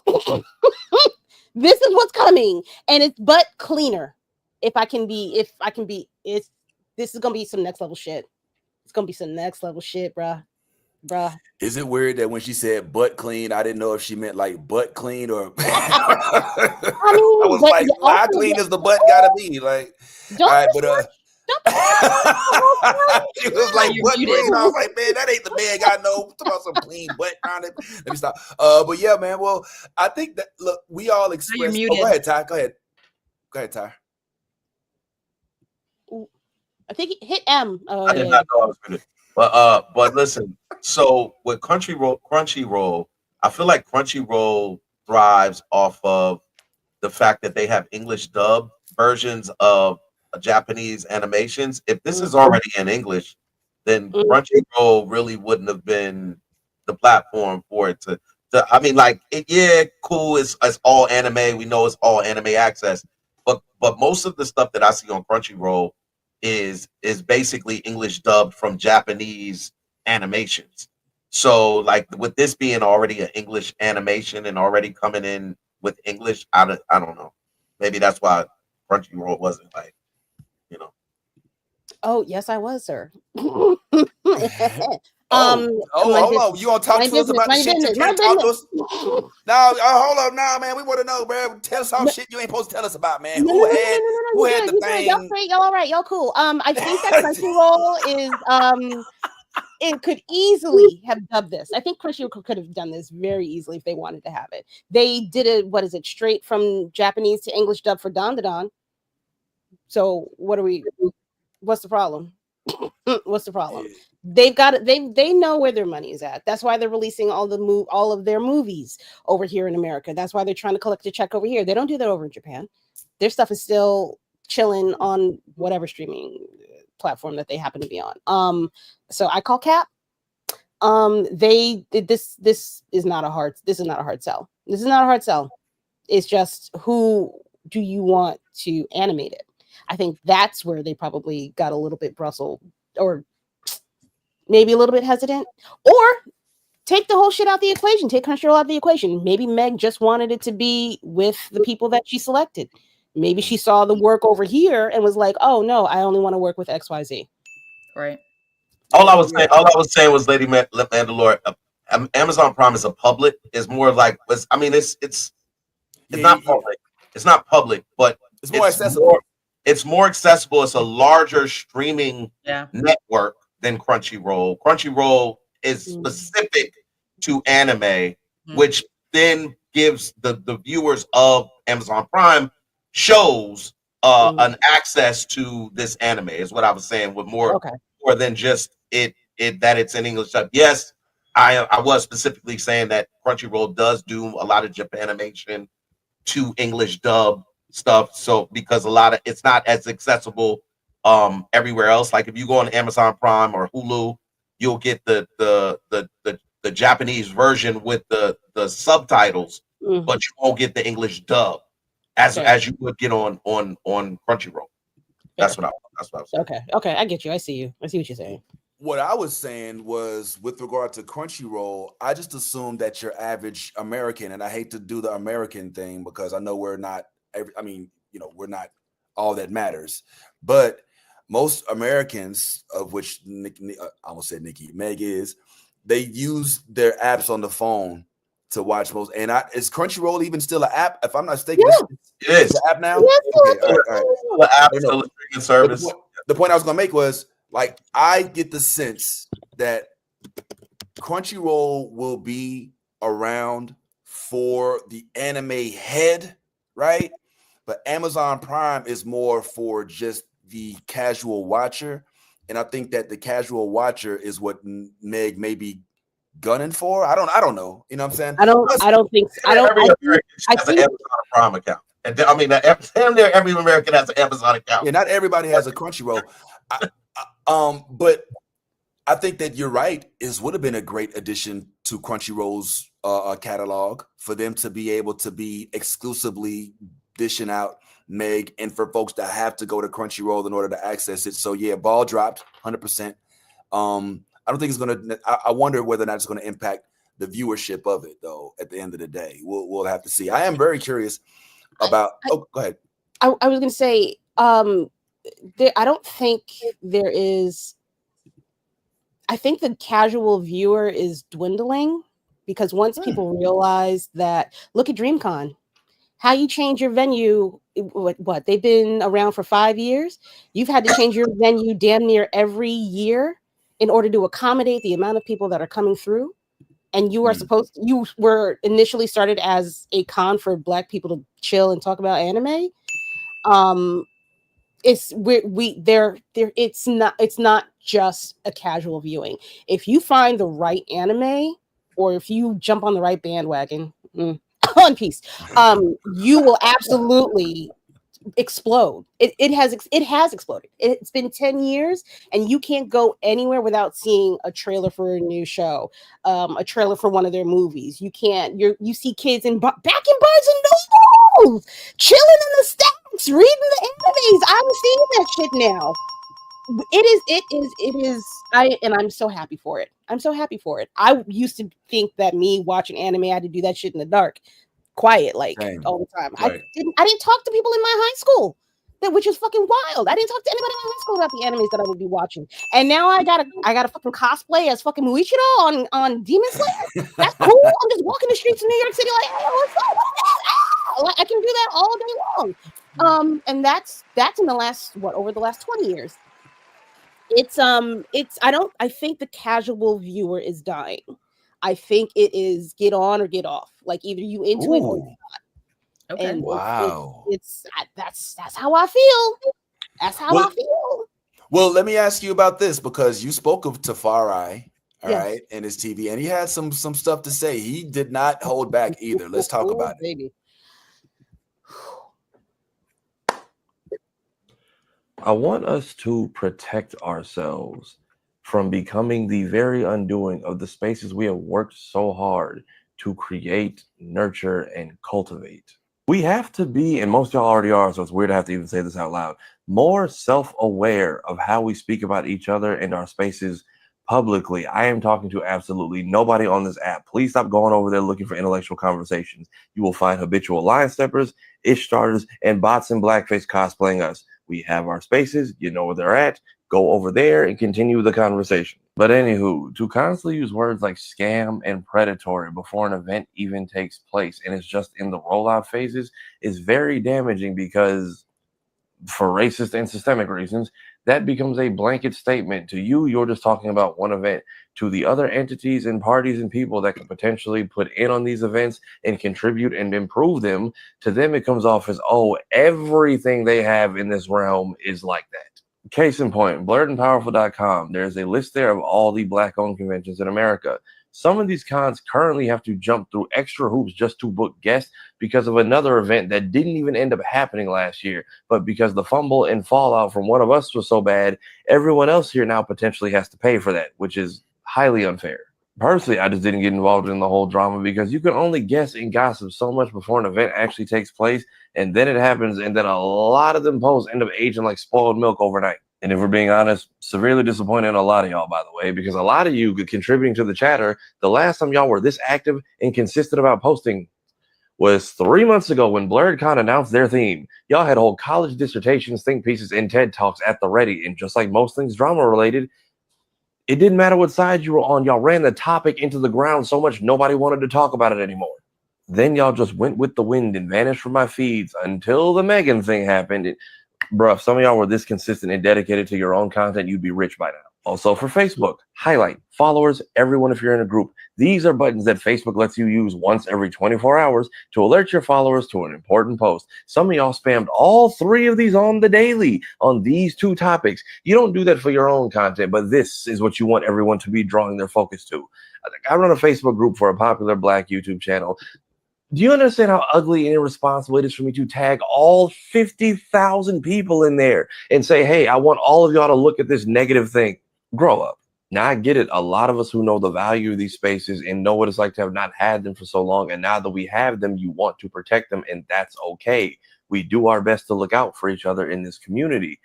This is what's coming, and it's but cleaner. This is gonna be some next level shit. It's gonna be some next level shit, bruh. Is it weird that when she said butt clean, I didn't know if she meant like butt clean or I was like, how clean is the butt gotta be? Like, all right, but She was like, You're "What?" muted. I was like, "Man, that ain't the Meg I know." Talk about some clean butt on it. Let me stop. But yeah, man. Well, I think that look, we all express. Oh, muted. go ahead, Ty. Go ahead, Ty. I think he hit M. Oh, I did not know I was muted. But listen. So with Crunchyroll, I feel like Crunchyroll thrives off of the fact that they have English dub versions of Japanese animations. If this is already in English, then Crunchyroll really wouldn't have been the platform for it to I mean, like, cool. It's all anime. We know it's all anime access, but most of the stuff that I see on Crunchyroll is basically English dubbed from Japanese animations. So, like, with this being already an English animation and already coming in with English, I don't know. Maybe that's why Crunchyroll wasn't like, you know. Oh, yes, I was, sir. Hold on. You want to talk to us about the shit you can't talk to us? No, hold up, nah, man. We want to know, bro. Tell us some shit you ain't supposed to tell us about, man. Who had the thing? Y'all straight, y'all all right, y'all cool. I think that Crunchyroll is it could easily have dubbed this. I think Crunchyroll could have done this very easily if they wanted to have it. They did it, what is it, straight from Japanese to English dub for Don. So what's the problem? What's the problem? They've got it. They know where their money is at. That's why they're releasing all of their movies over here in America. That's why they're trying to collect a check over here. They don't do that over in Japan. Their stuff is still chilling on whatever streaming platform that they happen to be on. So I call cap. This is not a hard sell. This is not a hard sell. It's just, who do you want to animate it? I think that's where they probably got a little bit Brussels, or maybe a little bit hesitant, or take the whole shit out the equation. Take Crunchyroll out of the equation. Maybe Meg just wanted it to be with the people that she selected. Maybe she saw the work over here and was like, "Oh no, I only want to work with XYZ." Right. All I was saying was Lady Mandalore. Amazon Prime is a public. Is more like, I mean, it's not public. It's not public, but it's more accessible. It's more accessible. It's a larger streaming network than Crunchyroll. Crunchyroll is specific to anime, which then gives the viewers of Amazon Prime shows an access to this anime, is what I was saying, with more than just it that it's in English. Yes, I was specifically saying that Crunchyroll does do a lot of Japanimation to English dub stuff, so because a lot of it's not as accessible everywhere else. Like if you go on Amazon Prime or Hulu, you'll get the Japanese version with the subtitles, but you won't get the English dub as you would get on Crunchyroll. That's what I was saying. Okay, I get you. I see what you're saying. What I was saying was, with regard to Crunchyroll, I just assumed that your average American, and I hate to do the American thing because I know we're not, we're not all that matters, but most Americans, of which I almost said Meg is, they use their apps on the phone to watch most. And is Crunchyroll even still an app? If I'm not mistaken, it's an app now. Okay, all right. The app is still a streaming service. The point I was gonna make was, like, I get the sense that Crunchyroll will be around for the anime head, right? But Amazon Prime is more for just the casual watcher. And I think that the casual watcher is what Meg may be gunning for. I don't know. You know what I'm saying? I don't think every American has an Amazon Prime account. And I mean, every American has an Amazon account. Yeah, not everybody has a Crunchyroll. But I think that you're right. Would have been a great addition to Crunchyroll's catalog for them to be able to be exclusively dishing out Meg, and for folks to have to go to Crunchyroll in order to access it. So yeah, ball dropped 100%. I don't think it's gonna. I wonder whether or not it's going to impact the viewership of it, though. At the end of the day, we'll have to see. I am very curious about. Go ahead. I was going to say, I don't think there is. I think the casual viewer is dwindling because once people realize that, look at DreamCon, How you change your venue? What they've been around for 5 years. You've had to change your venue damn near every year in order to accommodate the amount of people that are coming through. And you are you were initially started as a con for Black people to chill and talk about anime. It's it's not just a casual viewing. If you find the right anime, or if you jump on the right bandwagon, One Piece, you will absolutely explode. It has exploded. It's been 10 years, and you can't go anywhere without seeing a trailer for a new show, a trailer for one of their movies. You see kids back in Barnes and Noble, chilling in the stacks, reading the animes. I'm seeing that shit now. It is. I'm so happy for it. I'm so happy for it. I used to think that me watching anime, I had to do that shit in the dark, quiet, like all the time. Right. I didn't talk to people in my high school, which is fucking wild. I didn't talk to anybody in my high school about the animes that I would be watching. And now I gotta fucking cosplay as fucking Muichiro on Demon Slayer. That's cool. I'm just walking the streets of New York City like, hey, what's up? What's that? I can do that all day long. And that's in the last over the last 20 years. I think the casual viewer is dying. I think it is get on or get off. Like either you into it or you're not. Okay. And wow. That's how I feel. That's how I feel. Well, let me ask you about this, because you spoke of Tafari, right, in his TV, and he had some stuff to say. He did not hold back either. Let's talk about it. Baby. I want us to protect ourselves from becoming the very undoing of the spaces we have worked so hard to create, nurture, and cultivate. We have to be, and most of y'all already are, so it's weird to have to even say this out loud, more self-aware of how we speak about each other and our spaces publicly. I am talking to absolutely nobody on this app. Please stop going over there looking for intellectual conversations. You will find habitual line steppers, ish starters, and bots in blackface cosplaying us. We have our spaces, you know where they're at. Go over there and continue the conversation. But anywho, to constantly use words like scam and predatory before an event even takes place and it's just in the rollout phases is very damaging, because for racist and systemic reasons, that becomes a blanket statement. To you, you're just talking about one event. To the other entities and parties and people that can potentially put in on these events and contribute and improve them, to them it comes off as, oh, everything they have in this realm is like that. Case in point, blurredandpowerful.com. There's a list there of all the Black-owned conventions in America. Some of these cons currently have to jump through extra hoops just to book guests because of another event that didn't even end up happening last year. But because the fumble and fallout from one of us was so bad, everyone else here now potentially has to pay for that, which is highly unfair. Personally, I just didn't get involved in the whole drama because you can only guess and gossip so much before an event actually takes place, and then it happens, and then a lot of them posts end up aging like spoiled milk overnight. And if we're being honest, severely disappointed in a lot of y'all, by the way, because a lot of you contributing to the chatter, the last time y'all were this active and consistent about posting was 3 months ago when BlurredCon announced their theme. Y'all had whole college dissertations, think pieces, and TED Talks at the ready. And just like most things drama related, it didn't matter what side you were on. Y'all ran the topic into the ground so much nobody wanted to talk about it anymore. Then y'all just went with the wind and vanished from my feeds until the Megan thing happened. Bruh, if some of y'all were this consistent and dedicated to your own content, you'd be rich by now. Also for Facebook, highlight, followers, everyone if you're in a group. These are buttons that Facebook lets you use once every 24 hours to alert your followers to an important post. Some of y'all spammed all 3 of these on the daily on these 2 topics. You don't do that for your own content, but this is what you want everyone to be drawing their focus to. I run a Facebook group for a popular Black YouTube channel. Do you understand how ugly and irresponsible it is for me to tag all 50,000 people in there and say, hey, I want all of y'all to look at this negative thing? Grow up. Now, I get it. A lot of us who know the value of these spaces and know what it's like to have not had them for so long, and now that we have them, you want to protect them, and that's okay. We do our best to look out for each other in this community.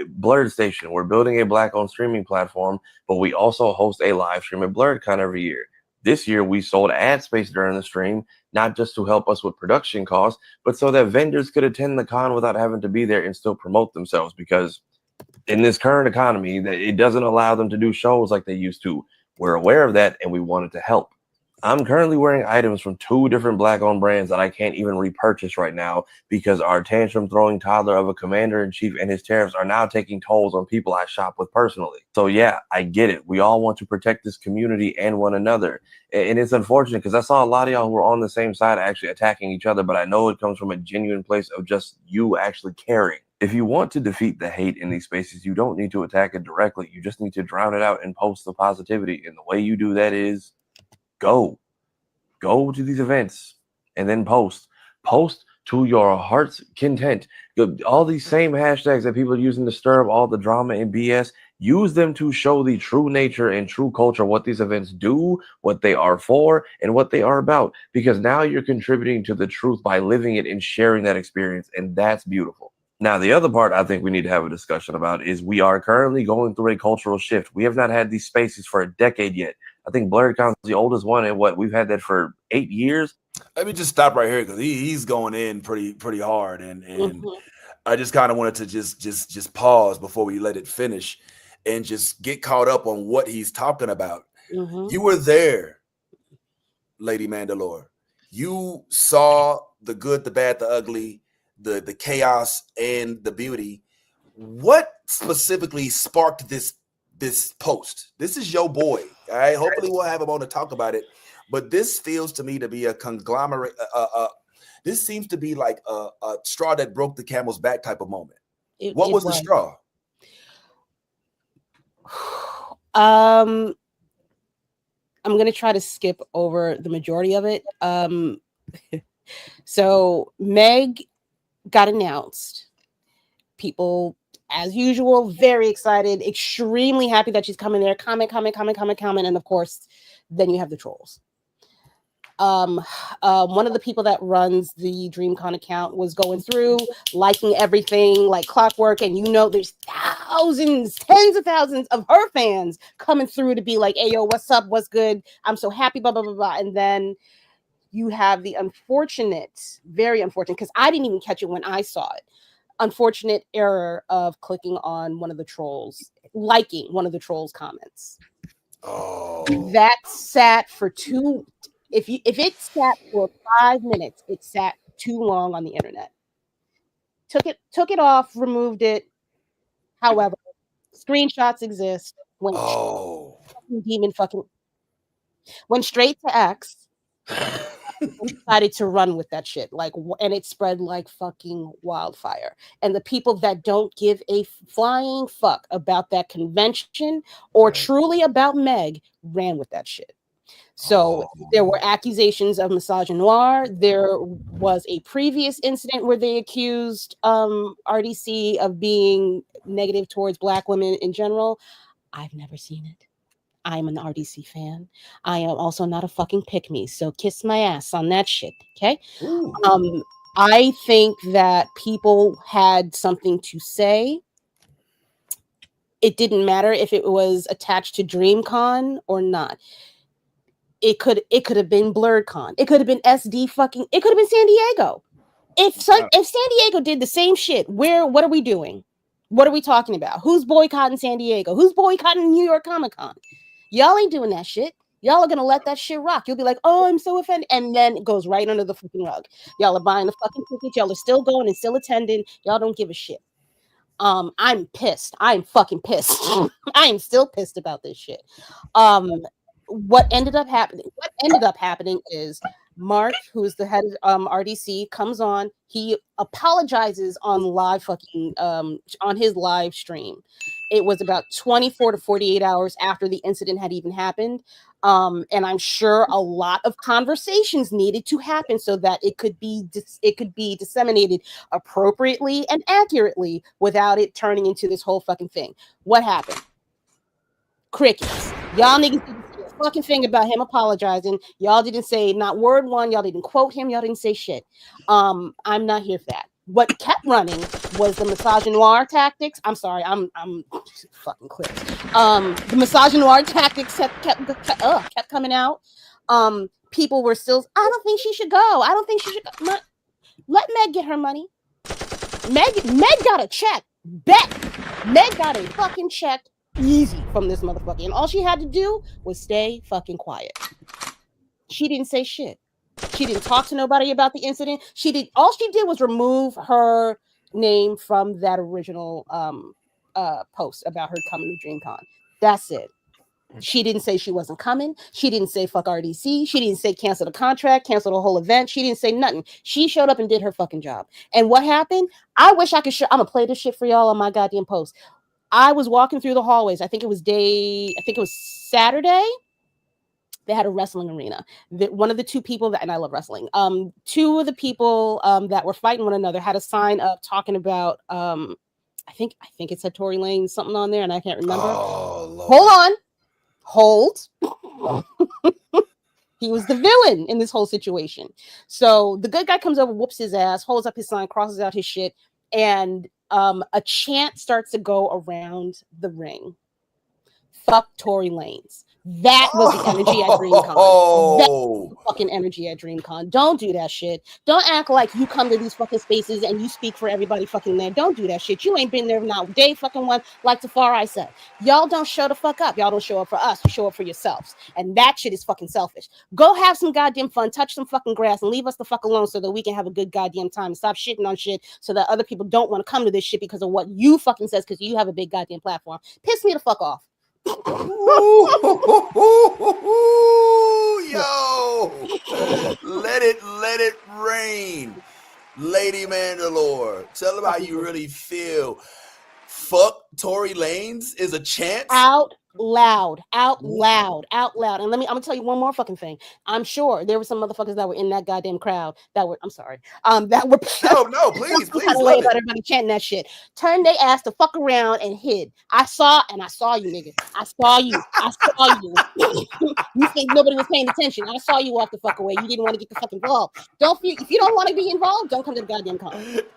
Blurred Station, we're building a Black-owned streaming platform, but we also host a live stream at BlurredCon every year. This year, we sold ad space during the stream, not just to help us with production costs, but so that vendors could attend the con without having to be there and still promote themselves. Because in this current economy, it doesn't allow them to do shows like they used to. We're aware of that, and we wanted to help. I'm currently wearing items from 2 different Black-owned brands that I can't even repurchase right now because our tantrum-throwing toddler of a commander-in-chief and his tariffs are now taking tolls on people I shop with personally. So yeah, I get it. We all want to protect this community and one another. And it's unfortunate because I saw a lot of y'all who were on the same side actually attacking each other, but I know it comes from a genuine place of just you actually caring. If you want to defeat the hate in these spaces, you don't need to attack it directly. You just need to drown it out and post the positivity. And the way you do that is go to these events and then post to your heart's content. All these same hashtags that people are using to stir up all the drama and BS, use them to show the true nature and true culture, what these events do, what they are for, and what they are about. Because now you're contributing to the truth by living it and sharing that experience, and that's beautiful. Now, the other part I think we need to have a discussion about is we are currently going through a cultural shift. We have not had these spaces for a decade yet. I think BlurredCon's the oldest one, and we've had that for 8 years. Let me just stop right here because he's going in pretty hard, and I just kind of wanted to just pause before we let it finish, and just get caught up on what he's talking about. You were there, Lady Mandalore. You saw the good, the bad, the ugly, the chaos, and the beauty. What specifically sparked this post? This is your boy. All right. Hopefully we'll have him on to talk about it. But this feels to me to be a conglomerate. This seems to be like a straw that broke the camel's back type of moment. What was the straw? I'm going to try to skip over the majority of it. So Meg got announced. People, as usual, very excited, extremely happy that she's coming there. Comment. And of course, then you have the trolls. One of the people that runs the DreamCon account was going through, liking everything like clockwork. And there's thousands, tens of thousands of her fans coming through to be like, hey, yo, what's up? What's good? I'm so happy, blah, blah, blah, blah. And then you have the very unfortunate, because I didn't even catch it when I saw it, unfortunate error of clicking on one of the trolls, liking one of the trolls' comments. Oh, that sat for if it sat for 5 minutes, it sat too long on the internet. Took it off, removed it. However, screenshots exist. Went straight to X. Decided to run with that shit, and it spread like fucking wildfire. And the people that don't give a flying fuck about that convention or truly about Meg ran with that shit. So there were accusations of misogynoir. There was a previous incident where they accused RDC of being negative towards Black women in general. I've never seen it. I'm an RDC fan. I am also not a fucking pick-me, so kiss my ass on that shit, okay? I think that people had something to say. It didn't matter if it was attached to DreamCon or not. It could have been BlurredCon. It could have been SD fucking. It could have been San Diego. If San Diego did the same shit, what are we doing? What are we talking about? Who's boycotting San Diego? Who's boycotting New York Comic Con? Y'all ain't doing that shit. Y'all are gonna let that shit rock. You'll be like, oh, I'm so offended. And then it goes right under the fucking rug. Y'all are buying the fucking tickets. Y'all are still going and still attending. Y'all don't give a shit. I'm pissed. I'm fucking pissed. I am still pissed about this shit. What ended up happening is Mark, who is the head of RDC, comes on. He apologizes on on his live stream. It was about 24 to 48 hours after the incident had even happened. And I'm sure a lot of conversations needed to happen so that it could be disseminated appropriately and accurately without it turning into this whole fucking thing. What happened? Crickets. Y'all niggas didn't say a fucking thing about him apologizing. Y'all didn't say not word one. Y'all didn't quote him. Y'all didn't say shit. I'm not here for that. What kept running was the misogynoir tactics. I'm sorry, I'm fucking clear. The misogynoir tactics kept coming out. People were still, I don't think she should go. I don't think she should go. Let Meg get her money. Meg got a check. Bet. Meg got a fucking check easy from this motherfucker. And all she had to do was stay fucking quiet. She didn't say shit. She didn't talk to nobody about the incident. All she did was remove her name from that original post about her coming to DreamCon. That's it. She didn't say she wasn't coming. She didn't say fuck RDC. She didn't say cancel the contract, cancel the whole event. She didn't say nothing. She showed up and did her fucking job. And what happened? I wish I could I'm gonna play this shit for y'all on my goddamn post. I was walking through the hallways. I think it was Saturday. They had a wrestling arena. One of the two people and I love wrestling. Two of the people that were fighting one another had a sign up talking about I think it said Tory Lane something on there, and I can't remember. Oh, Lord. Hold. He was the villain in this whole situation. So the good guy comes over, whoops his ass, holds up his sign, crosses out his shit, and a chant starts to go around the ring. Fuck Tory Lanez. That was the energy at DreamCon. That was the fucking energy at DreamCon. Don't do that shit. Don't act like you come to these fucking spaces and you speak for everybody fucking there. Don't do that shit. You ain't been there not day fucking one, like Tafari said. Y'all don't show the fuck up. Y'all don't show up for us. You show up for yourselves. And that shit is fucking selfish. Go have some goddamn fun, touch some fucking grass, and leave us the fuck alone so that we can have a good goddamn time. Stop shitting on shit so that other people don't want to come to this shit because of what you fucking says because you have a big goddamn platform. Piss me the fuck off. Yo, let it rain, Lady Mandalore. Tell them how you really feel. Fuck Tory Lanez is a chance. Out loud. And I'm gonna tell you one more fucking thing. I'm sure there were some motherfuckers that were in that goddamn crowd that were no, please about everybody chanting that shit. Turned their ass to fuck around and hid. I saw you, nigga. I saw you. You think nobody was paying attention. I saw you walk the fuck away. You didn't want to get the fuck involved. If you don't want to be involved, don't come to the goddamn con.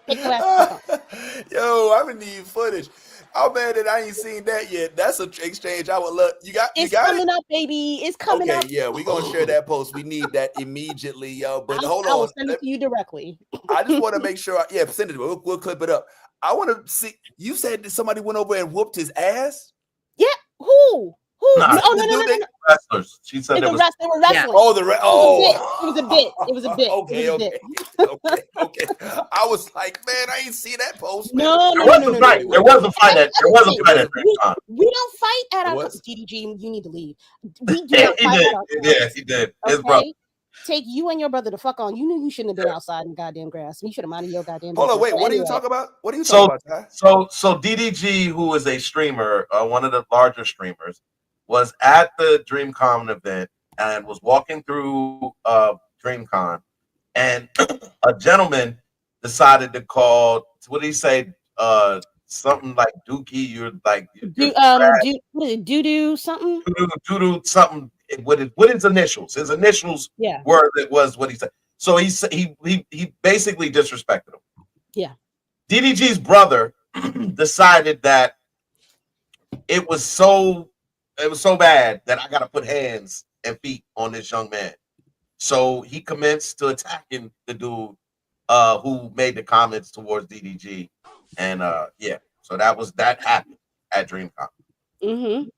Take your ass to the fuck. Yo, I'm gonna need footage. I'm mad that I ain't seen that yet. That's an exchange I would love. It's coming up, baby. It's coming up. Okay, yeah, we're gonna share that post. We need that immediately, yo. But hold on. I will send it to you directly. I just want to make sure. Send it. We'll clip it up. I want to see. You said that somebody went over and whooped his ass? Yeah. Who? Nah, No. Wrestlers. She said they were wrestling. Yeah. It was a bit. Okay. I was like, man, I ain't see that post. No. There was a fight at DreamCon. We don't fight at our DDG. You need to leave. We do he did. His brother. Take you and your brother the fuck on. You knew you shouldn't have been outside in goddamn grass. You should have minded your goddamn. Hold on, wait. What are you talking about? So DDG, who is a streamer, one of the larger streamers, was at the DreamCon event and was walking through DreamCon, and a gentleman decided to call. What did he say? Something like Dookie. You're like what is it? Doo something. Doo something. With his initials. His initials were what he said. So he basically disrespected him. Yeah. DDG's brother decided that it was so bad that I got to put hands and feet on this young man. So he commenced to attacking the dude who made the comments towards DDG, and so that happened at DreamCon. Mm-hmm.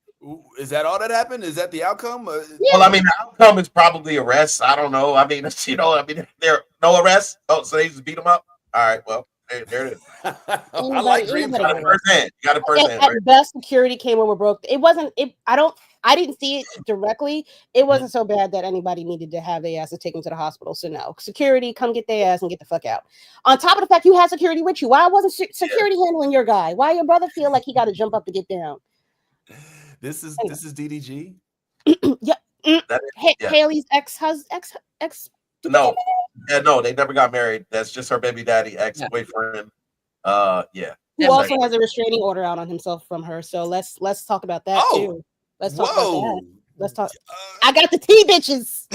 Is that all that happened? Is that the outcome? Well, I mean, the outcome is probably arrests. I don't know. I mean, there no arrests. Oh, so they just beat him up. All right, well, there it is. I like DreamCon. You got it firsthand. At best, security came over broke. It wasn't. I didn't see it directly. It wasn't so bad that anybody needed to have their asses taken to the hospital. So no, security, come get their ass and get the fuck out. On top of the fact you had security with you, why wasn't security handling your guy? Why your brother feel like he got to jump up to get down? This is DDG. Haley's ex. No, they never got married. That's just her baby daddy, ex-boyfriend. Who also has a restraining order out on himself from her. So let's talk about that too. Let's talk about that. Let's talk. I got the tea, bitches.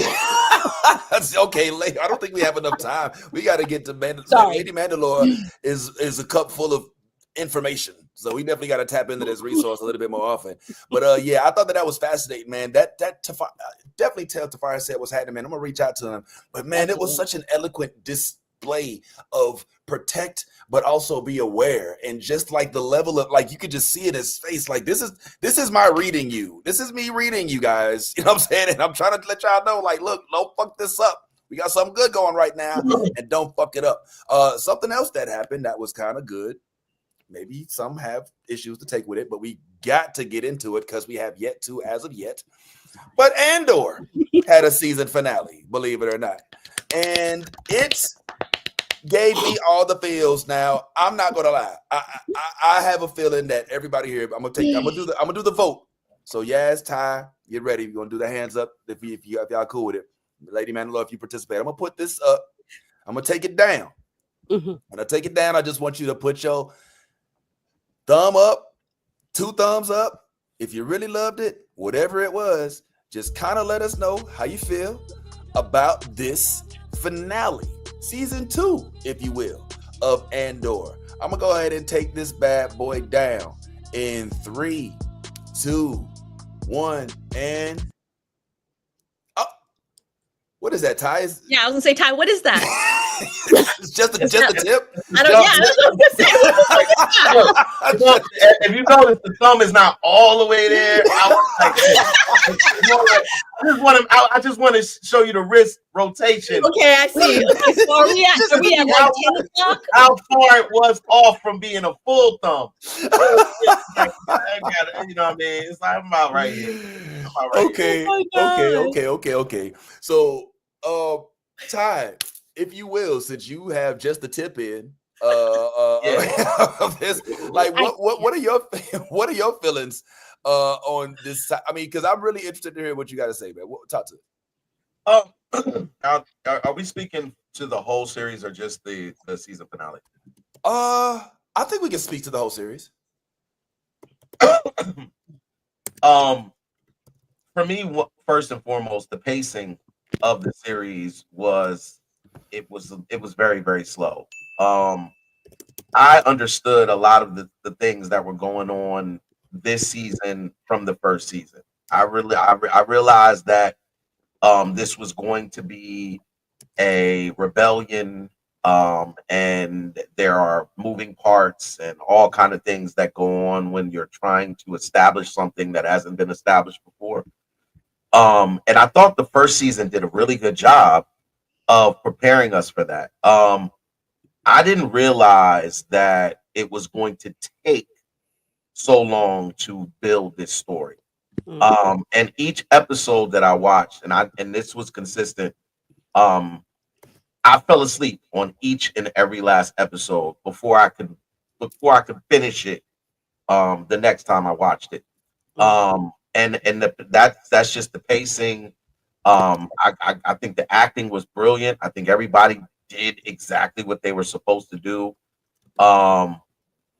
Okay, I don't think we have enough time. We got to get to Mandalore. Lady Mandalore is a cup full of information, so we definitely got to tap into this resource a little bit more often. But I thought that was fascinating, man. That definitely tell Tafari said what's happening, man. I'm gonna reach out to him, but man, it was such an eloquent display of protect, but also be aware. And just like the level of, like, you could just see in his face, like, this is my reading you. This is me reading you guys. You know what I'm saying? And I'm trying to let y'all know, like, look, don't fuck this up. We got something good going right now, and don't fuck it up. Something else that happened that was kind of good. Maybe some have issues to take with it, but we got to get into it because we have yet to, as of yet. But Andor had a season finale, believe it or not. And it gave me all the feels. Now, I'm not gonna lie. I have a feeling that everybody here, I'm gonna do the vote. So Yaz, Ty, get ready. We're gonna do the hands up if y'all cool with it. Lady Mandalore, if you participate, I'm gonna put this up. I'm gonna take it down. When I take it down, I just want you to put your thumb up, 2 thumbs up. If you really loved it, whatever it was, just kind of let us know how you feel about this finale, season 2, if you will, of Andor. I'm gonna go ahead and take this bad boy down in 3, 2, 1, and what is that, Ty? Yeah, I was gonna say, Ty, what is that? It's just a tip. I don't. Yeah, I was gonna say. If you notice, the thumb is not all the way there. I just want to show you the wrist rotation. Okay, I see. Okay, so are we at like 10 o'clock? How far it was off from being a full thumb. You know what I mean? It's like, I'm about right here. Okay. So, Ty, if you will, since you have just the tip in of this, like, what are your feelings on this? I mean, because I'm really interested to hear what you got to say, man. Talk to me. Are we speaking to the whole series or just the season finale? I think we can speak to the whole series. For me, first and foremost, the pacing of the series was very, very slow. I understood a lot of the things that were going on this season from the first season. I realized that this was going to be a rebellion, and there are moving parts and all kind of things that go on when you're trying to establish something that hasn't been established before. And I thought the first season did a really good job of preparing us for that. I didn't realize that it was going to take so long to build this story. And each episode that I watched, and this was consistent, I fell asleep on each and every last episode before I could finish it the next time I watched it. That's just the pacing. I think the acting was brilliant. I think everybody did exactly what they were supposed to do.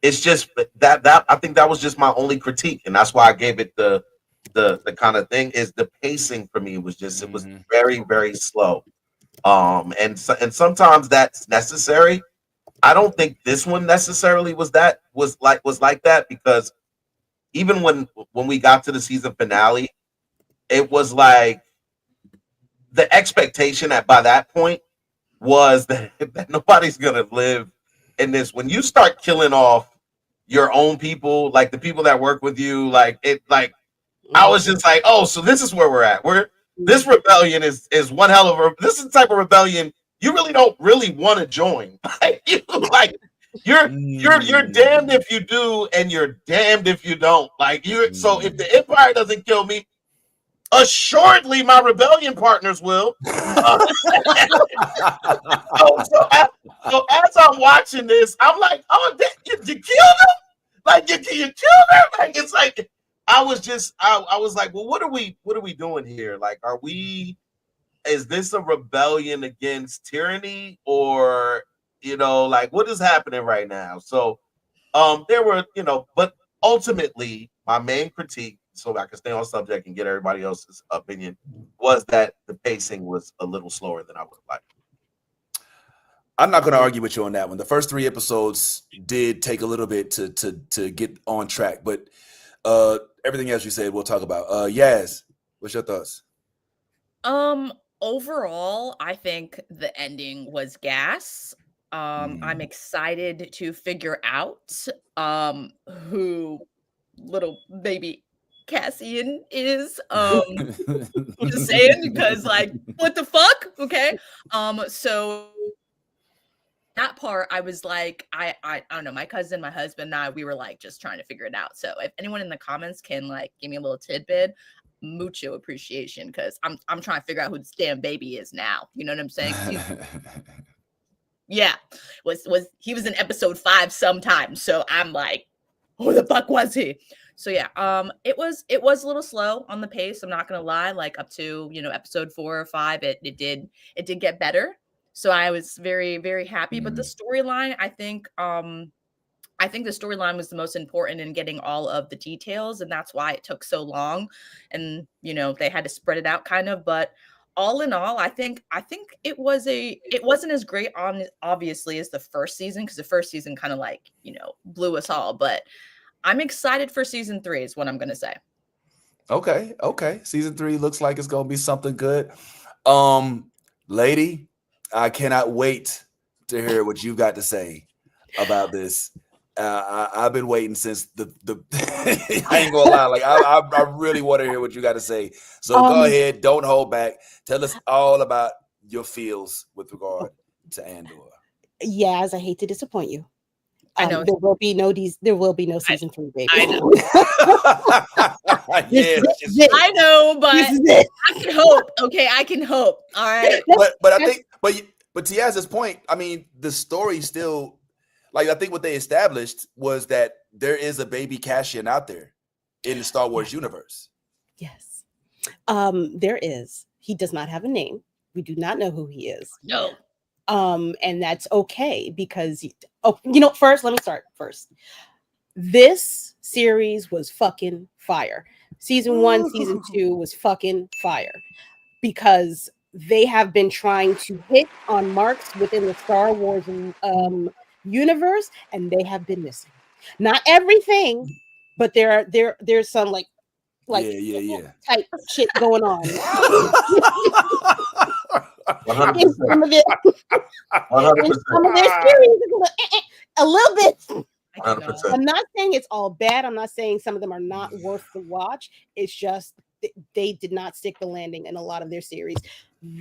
It's just that I think that was just my only critique, and that's why I gave it the kind of thing is the pacing for me was just it was very, very slow. And sometimes that's necessary. I don't think this one necessarily was like that, because even when we got to the season finale, it was like the expectation by that point was that nobody's gonna live in this. When you start killing off your own people, like the people that work with you, I was just like, oh, so this is where we're at. This rebellion is one hell of this is the type of rebellion you really don't really want to join. You're damned if you do, and you're damned if you don't. So if the Empire doesn't kill me, assuredly my rebellion partners will. So as I'm watching this, I'm like, oh, you killed him? Like you killed her? Like it's like I was like, well, what are we doing here? Like, is this a rebellion against tyranny, or what is happening right now? So there were, but ultimately my main critique, so I can stay on subject and get everybody else's opinion, was that the pacing was a little slower than I would have liked. I'm not going to argue with you on that one. The first 3 episodes did take a little bit to get on track, but everything else you said, we'll talk about. Yaz, what's your thoughts? overall, I think the ending was gas. I'm excited to figure out who little baby Cassian is. Just saying, because like, what the fuck? Okay. So that part, I was like, I don't know. My cousin, my husband, and I, we were like just trying to figure it out. So if anyone in the comments can like give me a little tidbit, mucho appreciation, because I'm trying to figure out who this damn baby is now. You know what I'm saying? Yeah, he was in episode 5 sometime. So I'm like, who the fuck was he? So yeah, it was a little slow on the pace. I'm not gonna lie. Like up to episode 4 or 5, it did get better. So I was very, very happy. But the storyline, I think the storyline was the most important in getting all of the details, and that's why it took so long. And they had to spread it out kind of. But all in all, I think it wasn't as great obviously as the first season, because the first season kind of like blew us all. But I'm excited for season 3 is what I'm gonna say. Okay. Season 3 looks like it's gonna be something good. Lady, I cannot wait to hear what you've got to say about this. I've been waiting since the I ain't gonna lie, like I really want to hear what you got to say. So go ahead, don't hold back. Tell us all about your feels with regard to Andor. Yes, I hate to disappoint you. I know there will be no season 3, baby. I know. I know, but I can hope. Okay, I can hope. All right. But I think, but to Yaz's point, I mean, the story still, like, I think what they established was that there is a baby Cassian out there in the Star Wars universe. Yes, there is. He does not have a name. We do not know who he is. No. And that's okay, because first, let me start first. This series was fucking fire. Season 1, season 2 was fucking fire, because they have been trying to hit on marks within the Star Wars universe, and they have been missing. Not everything, but there's some like type shit going on. 100%. In some of their series, a little bit. 100%. I'm not saying it's all bad. I'm not saying some of them are not worth the watch. It's just they did not stick the landing in a lot of their series.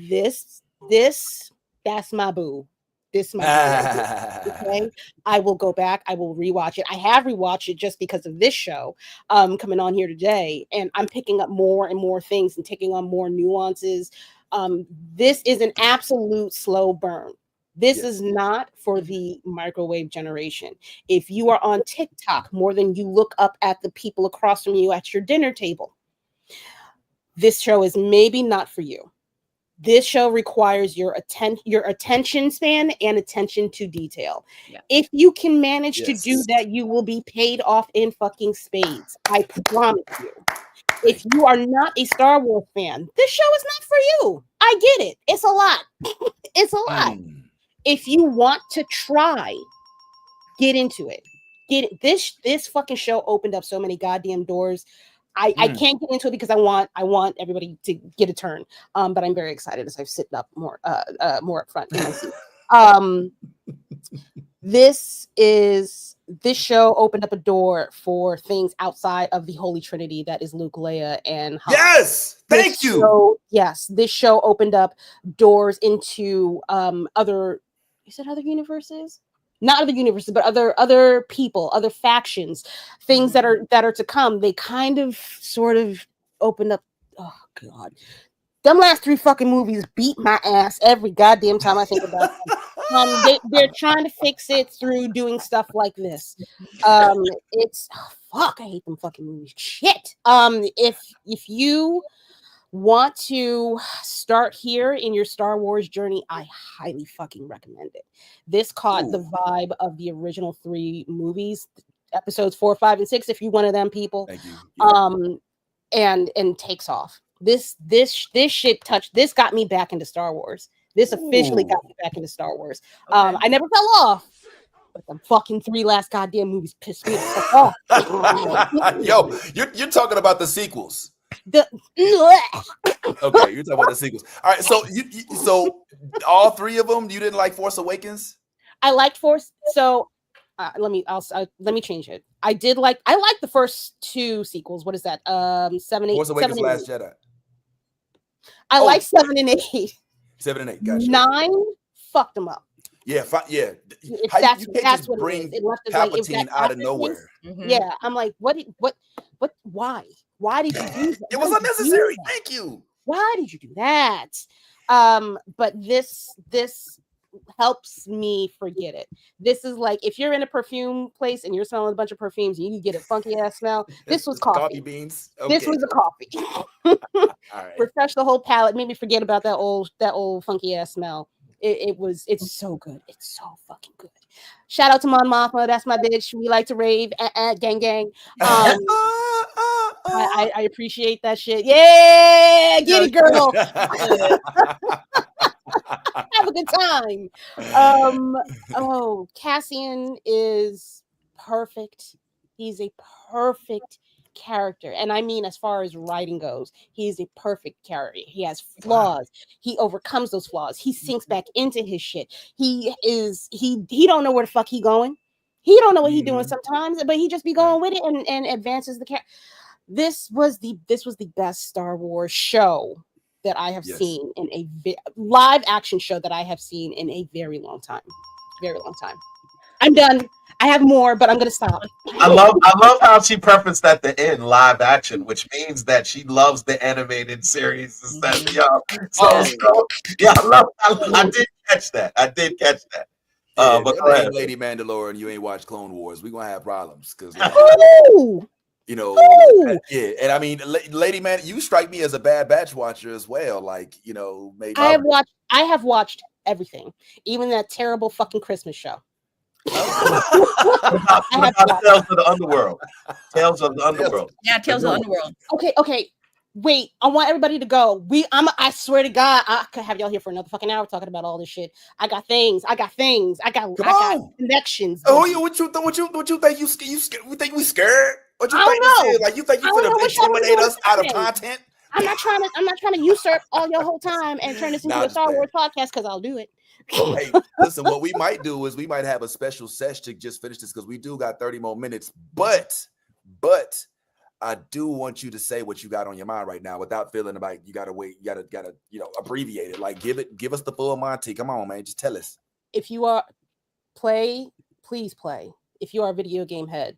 That's my boo. This my boo. Okay. I will go back. I will rewatch it. I have rewatched it just because of this show coming on here today, and I'm picking up more and more things and taking on more nuances. This is an absolute slow burn. This is not for the microwave generation. If you are on TikTok more than you look up at the people across from you at your dinner table, this show is maybe not for you. This show requires your attention span and attention to detail. Yeah. If you can manage to do that, you will be paid off in fucking spades. I promise you. If you are not a Star Wars fan, this show is not for you. I get it. It's a lot. It's a lot. If you want to try, get into it. This fucking show opened up so many goddamn doors. I can't get into it because I want everybody to get a turn. But I'm very excited as I sit up more up front in my seat. This show opened up a door for things outside of the Holy Trinity that is Luke, Leia, and Han. Yes, thank you. This show opened up doors into other universes? Not other universes, but other people, other factions, things that are to come. They kind of sort of opened up. Oh God. Them last 3 fucking movies beat my ass every goddamn time I think about them. They're trying to fix it through doing stuff like this. It's I hate them fucking movies. Shit. If you want to start here in your Star Wars journey, I highly fucking recommend it. This caught the vibe of the original 3 movies, episodes 4, 5, and 6. If you're one of them people, thank you. And takes off. This shit this got me back into Star Wars. This officially got me back into Star Wars. Okay. I never fell off, but the fucking 3 last goddamn movies pissed me the fuck off. Yo, you're talking about the sequels. The Okay, you're talking about the sequels. All right, so so all three of them you didn't like Force Awakens? I liked Force. So let me change it. I like the first two sequels. What is that? 7, 8, Force 7, Awakens, and Last 8. Jedi. I like 7 and 8. 7 and 8. Gotcha. 9 fucked them up. Yeah, yeah. It's, How that's you can't that's just what bring it is. It left us like Palpatine out of nowhere. Yeah, I'm like, what? Why? Why did you do that? It was unnecessary. Thank you. Why did you do that? But this helps me forget it. This is like if you're in a perfume place and you're smelling a bunch of perfumes and you get a funky ass smell. This was coffee beans. Okay. This was a coffee. All right. Refresh the whole palate. Made me forget about that old funky ass smell. It's so good. It's so fucking good. Shout out to Mon Mothma. That's my bitch. We like to rave. Gang gang. I appreciate that shit. Yeah, get it, girl. Have a good time. Cassian is perfect. He's a perfect character, and I mean as far as writing goes, he's a perfect character. He has flaws. He overcomes those flaws. He sinks back into his shit. He don't know where the fuck he going. He don't know what he doing sometimes, but he just be going with it and advances the character. This was the best Star Wars show that I have seen in a live action show that I have seen in a very long time. Very long time. I'm done. I have more, but I'm gonna stop. I love how she prefaced at the end live action, which means that she loves the animated series instead of y'all. I did catch that. Yeah, but if go you ahead. ain't Lady Mandalore and you ain't watched Clone Wars, we're gonna have problems because you know, yeah. And I mean, Lady Man, you strike me as a Bad Batch watcher as well. Like, you know, maybe I have watched everything, even that terrible fucking Christmas show. What about Tales of the Underworld? Tales of the Underworld. Yeah, Tales of the Underworld. Okay. Wait, I want everybody to go. I swear to God, I could have y'all here for another fucking hour talking about all this shit. I got things. I got connections. Oh, what you think? You think we scared? What you I think? Don't know. Like you think you gonna intimidate us out of content? I'm not trying to usurp all your whole time and turn this into a Star Wars podcast because I'll do it. Hey, listen, what we might do is we might have a special session to just finish this because we do got 30 more minutes. But I do want you to say what you got on your mind right now without feeling like you gotta wait, you gotta abbreviate it. Like give us the full Monty. Come on, man. Just tell us. If you are please play. If you are a video game head.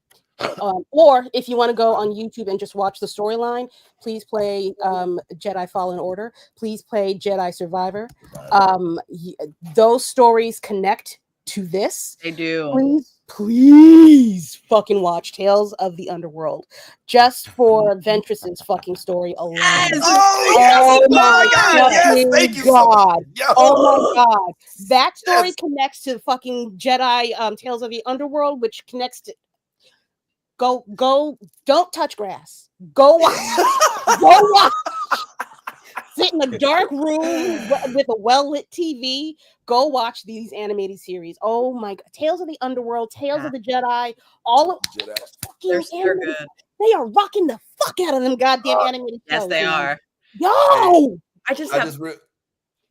Or if you want to go on YouTube and just watch the storyline, please play Jedi Fallen Order. Please play Jedi Survivor. Those stories connect to this. They do. Please fucking watch Tales of the Underworld just for Ventress's fucking story alone. Yes! Oh my God! Yes, thank you God. so much. Yo. Oh my God! That story connects to fucking Jedi Tales of the Underworld, which connects to. Go! Don't touch grass. Go watch. Sit in a dark room with a well-lit TV. Go watch these animated series. Oh my God. Tales of the Underworld, Tales of the Jedi, all of they're good. They are rocking the fuck out of them goddamn animated shows. Yes, they are. Yo!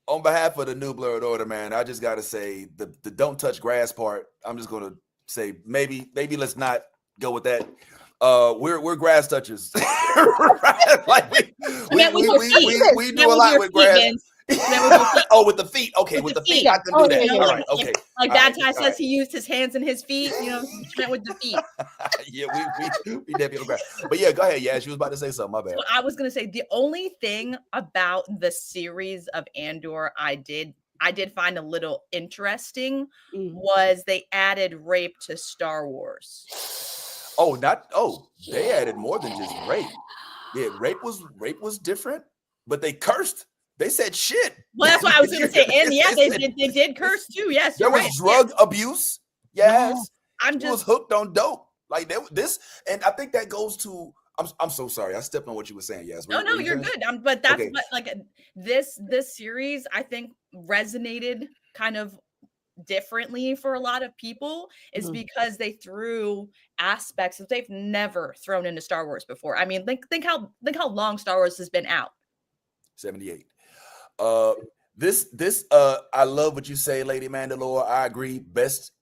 On behalf of the New Blurred Order, man, I just gotta say the don't touch grass part. I'm just gonna say maybe let's not go with that. We're grass touchers. Like we do a lot with grass. With the feet. Okay, with the feet. I can do that. You know, all right. Okay. Like that guy says he used his hands and his feet. You know, Trent with the feet. Yeah, we definitely on grass. But yeah, go ahead. Yeah, she was about to say something. My bad. So I was gonna say the only thing about the series of Andor I did find a little interesting was they added rape to Star Wars. They added more than just rape. Yeah, rape was different, but they cursed. They said shit. Well, that's what I was going to say. And yeah, they did curse too. Yes, there was drug abuse. Yes, no, was hooked on dope. Like this, and I think that goes to. I'm so sorry. I stepped on what you were saying. Yes. No, you're good. But that's what, like this series I think resonated kind of differently for a lot of people is because they threw aspects that they've never thrown into Star Wars before. I mean, think how long Star Wars has been out. 78. This I love what you say, Lady Mandalore. I agree. Best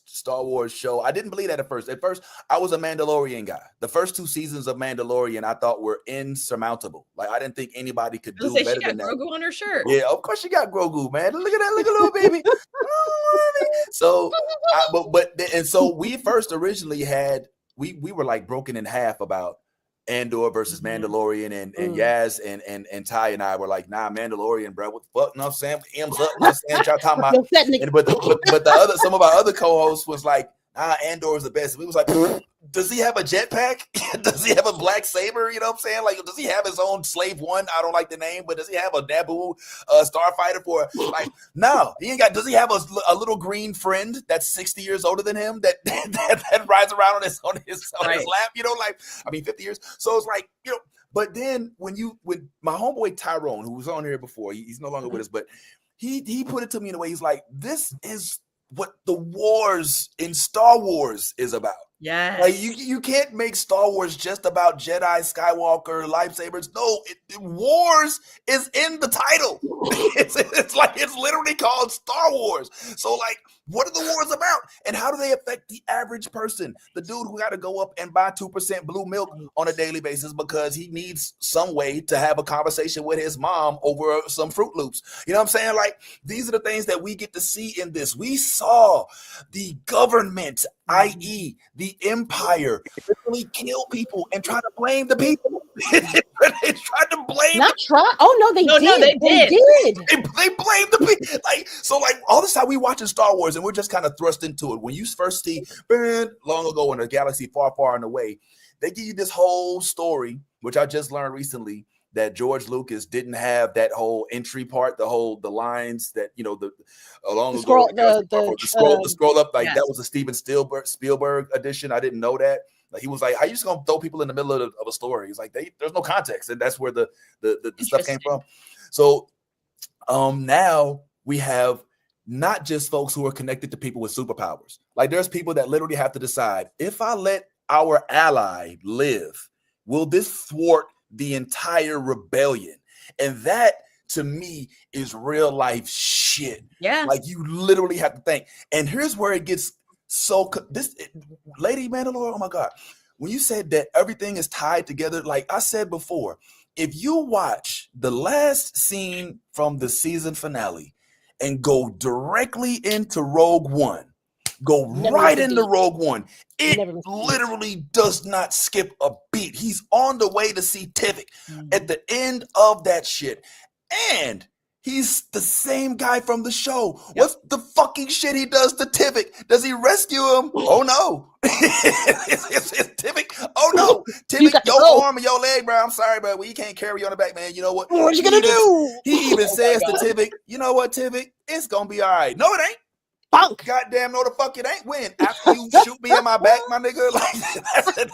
Star Wars show. I didn't believe that at first. At first, I was a Mandalorian guy. The first 2 seasons of Mandalorian I thought were insurmountable. Like, I didn't think anybody could do better than that. Grogu on her shirt. Yeah, of course she got Grogu, man. Look at that, look at little baby. So, so we first originally had we were like broken in half about Andor versus Mandalorian, and Yaz and Ty and I were like, nah, Mandalorian, bro. What the fuck? You know what I'm saying? M's up, you know what I'm saying? Y'all talking about, but the other, some of our other co-hosts was like, nah, Andor is the best. We was like, does he have a jetpack? Does he have a black saber? You know what I'm saying? Like, does he have his own Slave One? I don't like the name, but does he have a Naboo starfighter for like? No, he ain't got. Does he have a little green friend that's 60 years older than him that rides around on his lap? You know, like, I mean, 50 years. So it's like, you know. But then when my homeboy Tyrone, who was on here before, he's no longer with us, but he put it to me in a way. He's like, this is what the wars in Star Wars is about. Yeah, like you can't make Star Wars just about Jedi, Skywalker, lightsabers. No, wars is in the title. It's like, it's literally called Star Wars. So like, what are the wars about, and how do they affect the average person? The dude who got to go up and buy 2% blue milk on a daily basis because he needs some way to have a conversation with his mom over some Fruit Loops. You know what I'm saying? Like, these are the things that we get to see in this. We saw the government, i.e. the empire, really kill people and try to blame the people. They tried to blame. Not try. Oh no, they did. No, they did. They blamed the people. Like, so, like, all this time we watching Star Wars and we're just kind of thrust into it. When you first see long ago in a galaxy far, far and away, they give you this whole story, which I just learned recently, that George Lucas didn't have that whole entry part, the lines that, you know, the scroll up, like, yes. That was a Steven Spielberg edition. I didn't know that. Like, he was like, how you just gonna throw people in the middle of a story? He's like, there's no context, and that's where the stuff came from. So now we have not just folks who are connected to people with superpowers. Like, there's people that literally have to decide, if I let our ally live, will this thwart the entire rebellion? And that, to me, is real life shit. Yeah, like, you literally have to think. And here's where it gets Lady Mandalore, oh my God, when you said that everything is tied together, like I said before, if you watch the last scene from the season finale and go directly into Rogue One, into Rogue One, it literally does not skip a beat. He's on the way to see Tivik at the end of that shit. And he's the same guy from the show. Yep. What's the fucking shit he does to Tivik? Does he rescue him? Oh no. it's Tivik. Oh no. Tivik, your arm and your leg, bro. I'm sorry, bro. We can't carry you on the back, man. You know what? What you gonna do? He even says to Tivik, you know what, Tivik? It's gonna be all right. No, it ain't. Bunk. Goddamn, no, the fuck it ain't. When? After you shoot me in my back, my nigga. Like,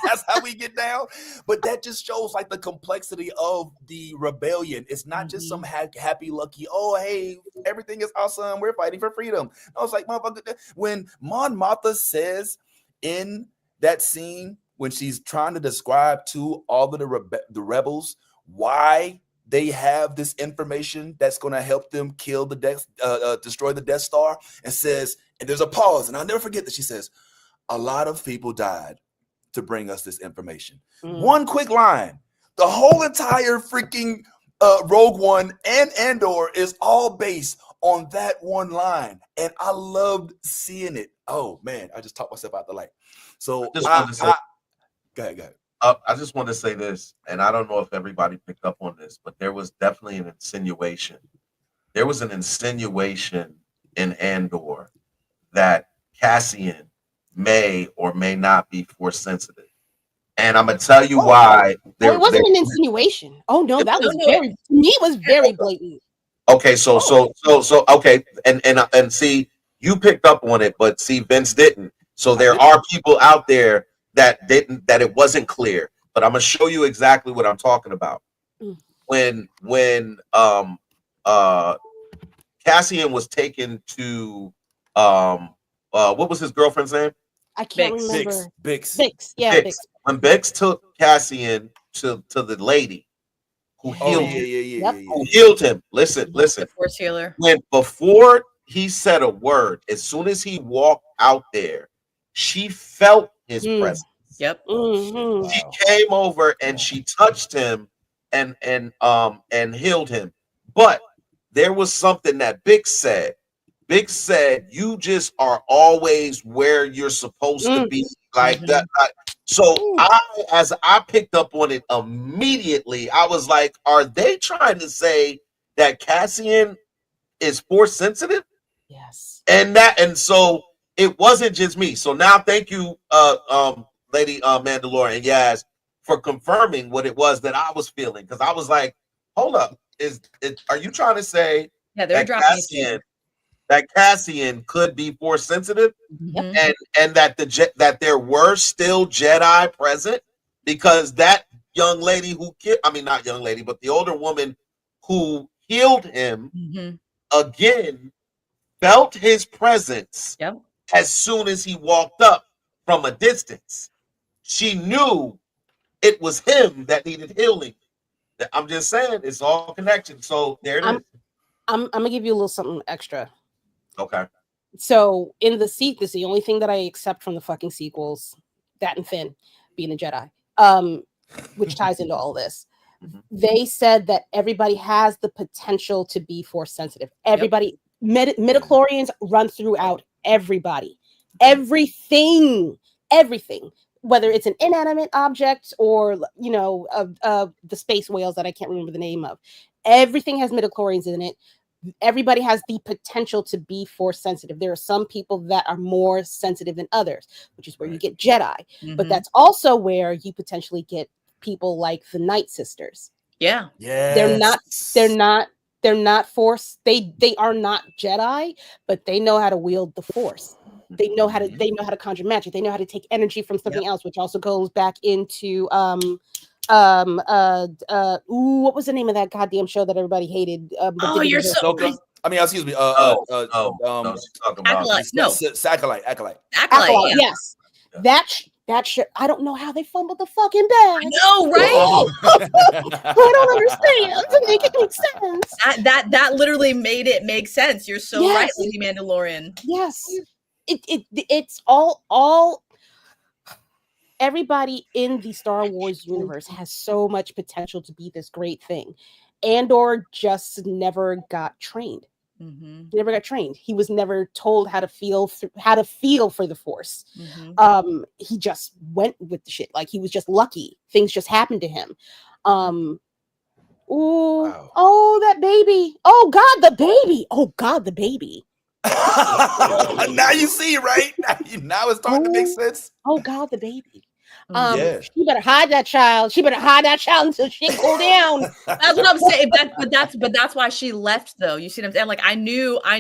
that's how we get down. But that just shows, like, the complexity of the rebellion. It's not just some happy, lucky, oh, hey, everything is awesome, we're fighting for freedom. I was like, motherfucker, when Mon Mothma says in that scene, when she's trying to describe to all of the rebels why they have this information that's going to help them kill destroy the Death Star, and says, and there's a pause, and I'll never forget that she says, a lot of people died to bring us this information. One quick line. The whole entire freaking Rogue One and Andor is all based on that one line, and I loved seeing it. Oh man, I just talked myself out the light. So go ahead. I just want to say this, and I don't know if everybody picked up on this, but there was definitely an insinuation. There was an insinuation in Andor that Cassian may or may not be force sensitive. And I'm going to tell you why. It wasn't an insinuation. Oh, no, that was very, to me, it was very blatant. Okay, so okay. And see, you picked up on it, but see, Vince didn't. So there are people out there that it wasn't clear, but I'm gonna show you exactly what I'm talking about. When Cassian was taken to what was his girlfriend's name? I can't Bix. remember. Bix. Bix. Yeah, Bix. Bix. When Bix took Cassian to the lady who Oh healed yeah, him, yeah, yeah, Yep. yeah, who yeah. healed him. Listen. The Force healer. When before he said a word, as soon as he walked out there, she felt his presence. Yep. Mhm. She came over and she touched him and healed him. But there was something that Bix said. Bix said, "You just are always where you're supposed to be." Like that. So as I picked up on it immediately, I was like, "Are they trying to say that Cassian is force sensitive?" Yes. And so it wasn't just me. So now, thank you, Lady Mandalore and Yaz, for confirming what it was that I was feeling, because I was like, "Hold up, are you trying to say Yeah, they're that dropping Cassian could be force sensitive, Mhm. and that there were still Jedi present, because that young lady not young lady, but the older woman who healed him again felt his presence Yep. as soon as he walked up from a distance. She knew it was him that needed healing. I'm just saying, it's all connection. So there it is. I'm gonna give you a little something extra. Okay. So in the sequels, the only thing that I accept from the fucking sequels, that and Finn being a Jedi, which ties into all this. They said that everybody has the potential to be force sensitive. Everybody, midichlorians run throughout everybody, everything, whether it's an inanimate object or the space whales that I can't remember the name of. Everything has midichlorians in it. Everybody has the potential to be force sensitive. There are some people that are more sensitive than others, which is where you get Jedi. But that's also where you potentially get people like the Night Sisters. Yeah. They're not force. They are not Jedi, but they know how to wield the force. They know how to conjure magic. They know how to take energy from something else, which also goes back into what was the name of that goddamn show that everybody hated? You're so Excuse me. No, she's talking about Acolyte. Acolyte. Yes. That shit. I don't know how they fumbled the fucking bag. No, right? I don't understand. To make it make sense. That literally made it make sense. You're so right, Lady Mandalorian. Yes. It's all everybody in the Star Wars universe has so much potential to be this great thing. Andor just never got trained. He never got trained. He was never told how to feel for the Force. He just went with the shit. Like he was just lucky. Things just happened to him. Oh, that baby. Oh God, the baby. Oh God, the baby. Now you see, right? Now it's starting to make sense. Oh God, the baby. Yeah. She better hide that child. She better hide that child until shit cool down. That's what I'm saying. But that's why she left, though. You see what I'm saying? Like I knew. I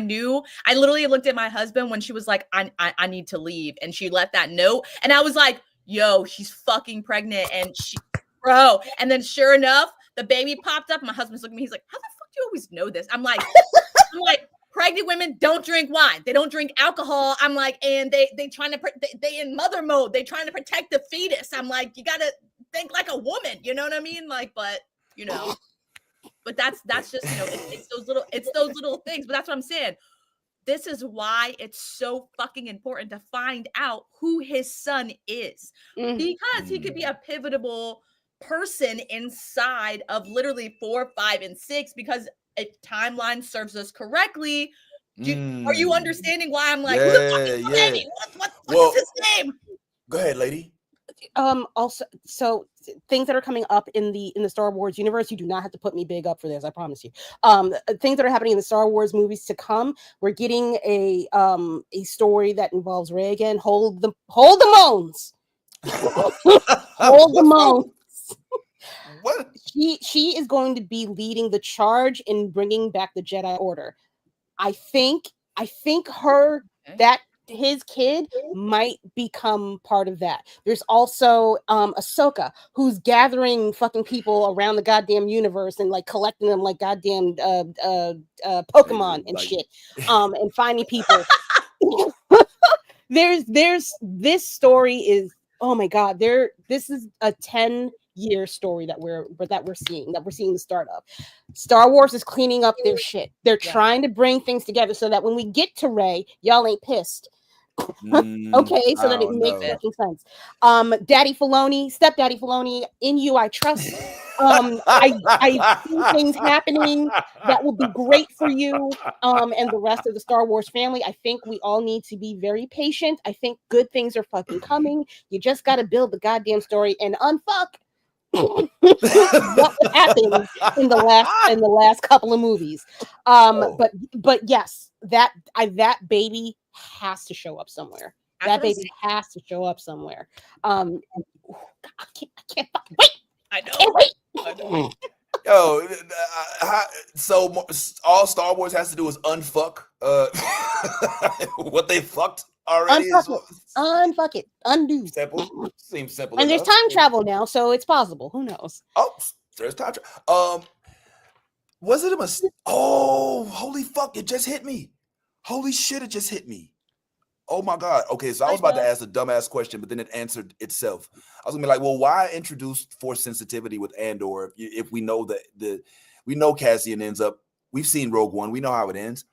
literally looked at my husband when she was like, I need to leave, and she left that note, and I was like, yo, she's fucking pregnant, and and then sure enough, the baby popped up. And my husband's looking at me. He's like, how the fuck do you always know this? I'm like. Pregnant women don't drink wine. They don't drink alcohol. I'm like, and they in mother mode. They trying to protect the fetus. I'm like, you gotta think like a woman. You know what I mean? Like, but that's just it's those little things. But that's what I'm saying. This is why it's so fucking important to find out who his son is, because he could be a pivotal person inside of literally 4, 5, and 6. Because if timeline serves us correctly, are you understanding why I'm like, who the fuck is the baby? What is his name? Go ahead, lady. Also, so things that are coming up in the Star Wars universe, you do not have to put me big up for this, I promise you. Things that are happening in the Star Wars movies to come, we're getting a story that involves Rey again. Hold the moans. Hold the moans. What? She is going to be leading the charge in bringing back the Jedi Order. I think his kid might become part of that. There's also Ahsoka, who's gathering fucking people around the goddamn universe and like collecting them like goddamn Pokemon and shit, and finding people. there's this story is, oh my god, this is a 10-year story that we're seeing the start of. Star Wars is cleaning up their shit. They're trying to bring things together so that when we get to Rey, y'all ain't pissed. Okay, so that it makes fucking sense. Daddy Filoni, stepdaddy Filoni, in you I trust. I see things happening that will be great for you and the rest of the Star Wars family. I think we all need to be very patient. I think good things are fucking coming. You just got to build the goddamn story and unfuck what happened in the last couple of movies. But yes, that baby has to show up somewhere. That baby has to show up somewhere. I can't fucking wait. I know. Can't wait. I know. Yo, so all Star Wars has to do is unfuck what they fucked already. Unfuck it. Undo. Simple. Seems simple. And there's time travel now, so it's possible. Who knows? Oh, there's time travel. Was it a mistake? Oh, holy fuck! It just hit me. Holy shit! It just hit me. Oh my god. Okay, so I was about to ask a dumbass question, but then it answered itself. I was gonna be like, well, why introduce force sensitivity with Andor if we know that we know Cassian ends up? We've seen Rogue One. We know how it ends.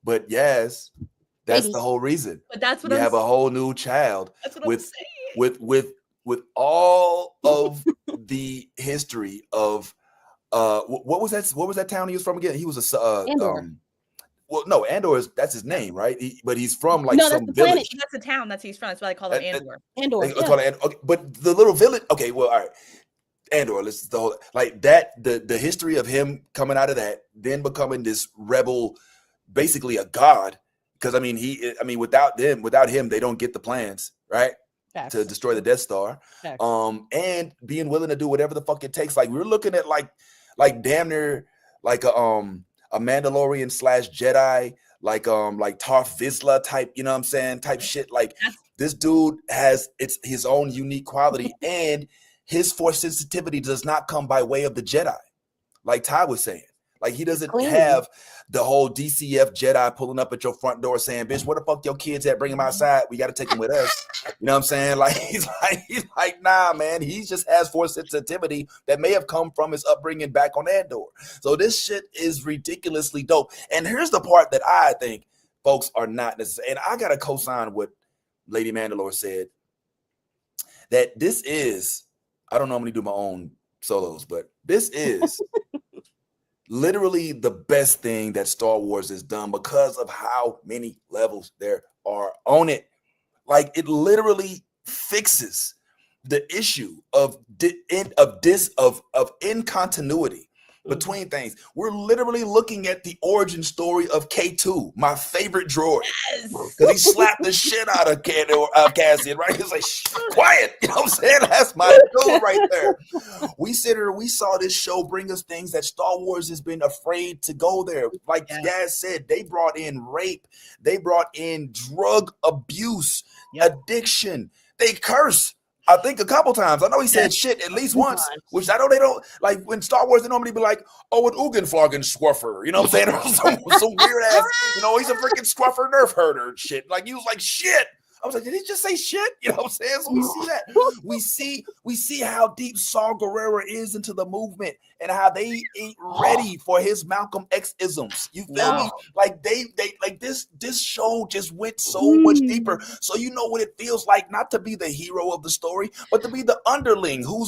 But yes, that's the whole reason. But that's what we have a whole new child with all of the history of what was that town he was from again? He was a Andor. Well, no, Andor that's his name, right? But he's from like some village. Planet. That's the town that he's from. That's why they call it Andor. Andor. Okay, but the little village. Okay, well, all right. Andor. This is the whole like that. The history of him coming out of that, then becoming this rebel, basically a god. Because I mean, without him, they don't get the plans, right? Facts. To destroy the Death Star. Facts. And being willing to do whatever the fuck it takes. Like we're looking at like damn near like a Mandalorian / Jedi, like Tarth Vizsla type, you know what I'm saying, type shit. Like this dude has his own unique quality, and his force sensitivity does not come by way of the Jedi, like Ty was saying. Like he doesn't have the whole DCF Jedi pulling up at your front door saying, "Bitch, where the fuck your kids at? Bring them outside. We got to take them with us." You know what I'm saying? Like he's like, nah, man. He just has force sensitivity that may have come from his upbringing back on Andor. So this shit is ridiculously dope. And here's the part that I think folks are not necessarily. And I gotta co-sign what Lady Mandalore said. That this is. I don't normally do my own solos, but this is. Literally the best thing that Star Wars has done because of how many levels there are on it. Like it literally fixes the issue of incontinuity between things. We're literally looking at the origin story of K2, my favorite droid. Because he slapped the shit out of Cassian, right? He's like, quiet. You know what I'm saying? That's my dude right there. We saw this show bring us things that Star Wars has been afraid to go there. Like Gaz said, they brought in rape. They brought in drug abuse, addiction. They curse. I think a couple times. I know he said shit at least once, which I know they don't like when Star Wars. They normally be like, "Oh, an Ugenflogen Swuffer," you know what I'm saying? some weird ass, he's a freaking Swuffer nerf herder shit. Like he was like shit. I was like, did he just say shit? You know what I'm saying? So we see that. We see how deep Saw Gerrera is into the movement and how they ain't ready for his Malcolm X-isms. You feel me? Like they like this show just went so much deeper. So you know what it feels like not to be the hero of the story, but to be the underling who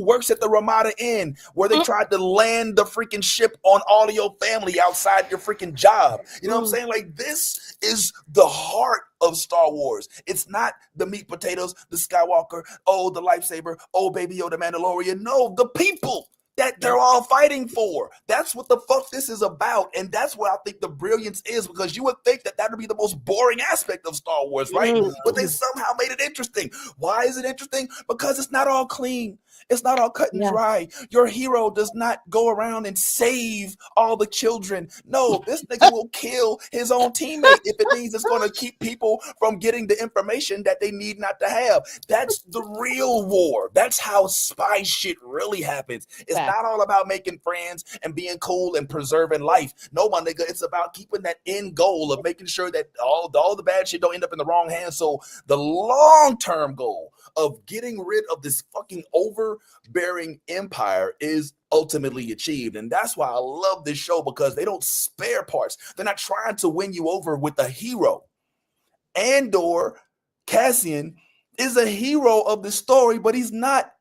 works at the Ramada Inn where they tried to land the freaking ship on all of your family outside your freaking job. You know what I'm saying? Like this is the heart of Star Wars. It's not the meat potatoes, the Skywalker, the lightsaber, baby Yoda Mandalorian. No, the people that they're all fighting for. That's what the fuck this is about. And that's what I think the brilliance is, because you would think that would be the most boring aspect of Star Wars, right? But they somehow made it interesting. Why is it interesting? Because it's not all clean. It's not all cut and dry. Your hero does not go around and save all the children. No, this nigga will kill his own teammate if it means it's going to keep people from getting the information that they need not to have. That's the real war. That's how spy shit really happens. It's not all about making friends and being cool and preserving life. No, my nigga, it's about keeping that end goal of making sure that all the bad shit don't end up in the wrong hands. So the long-term goal of getting rid of this fucking overbearing empire is ultimately achieved. And that's why I love this show, because they don't spare parts. They're not trying to win you over with a hero. Andor, Cassian, is a hero of the story, but he's not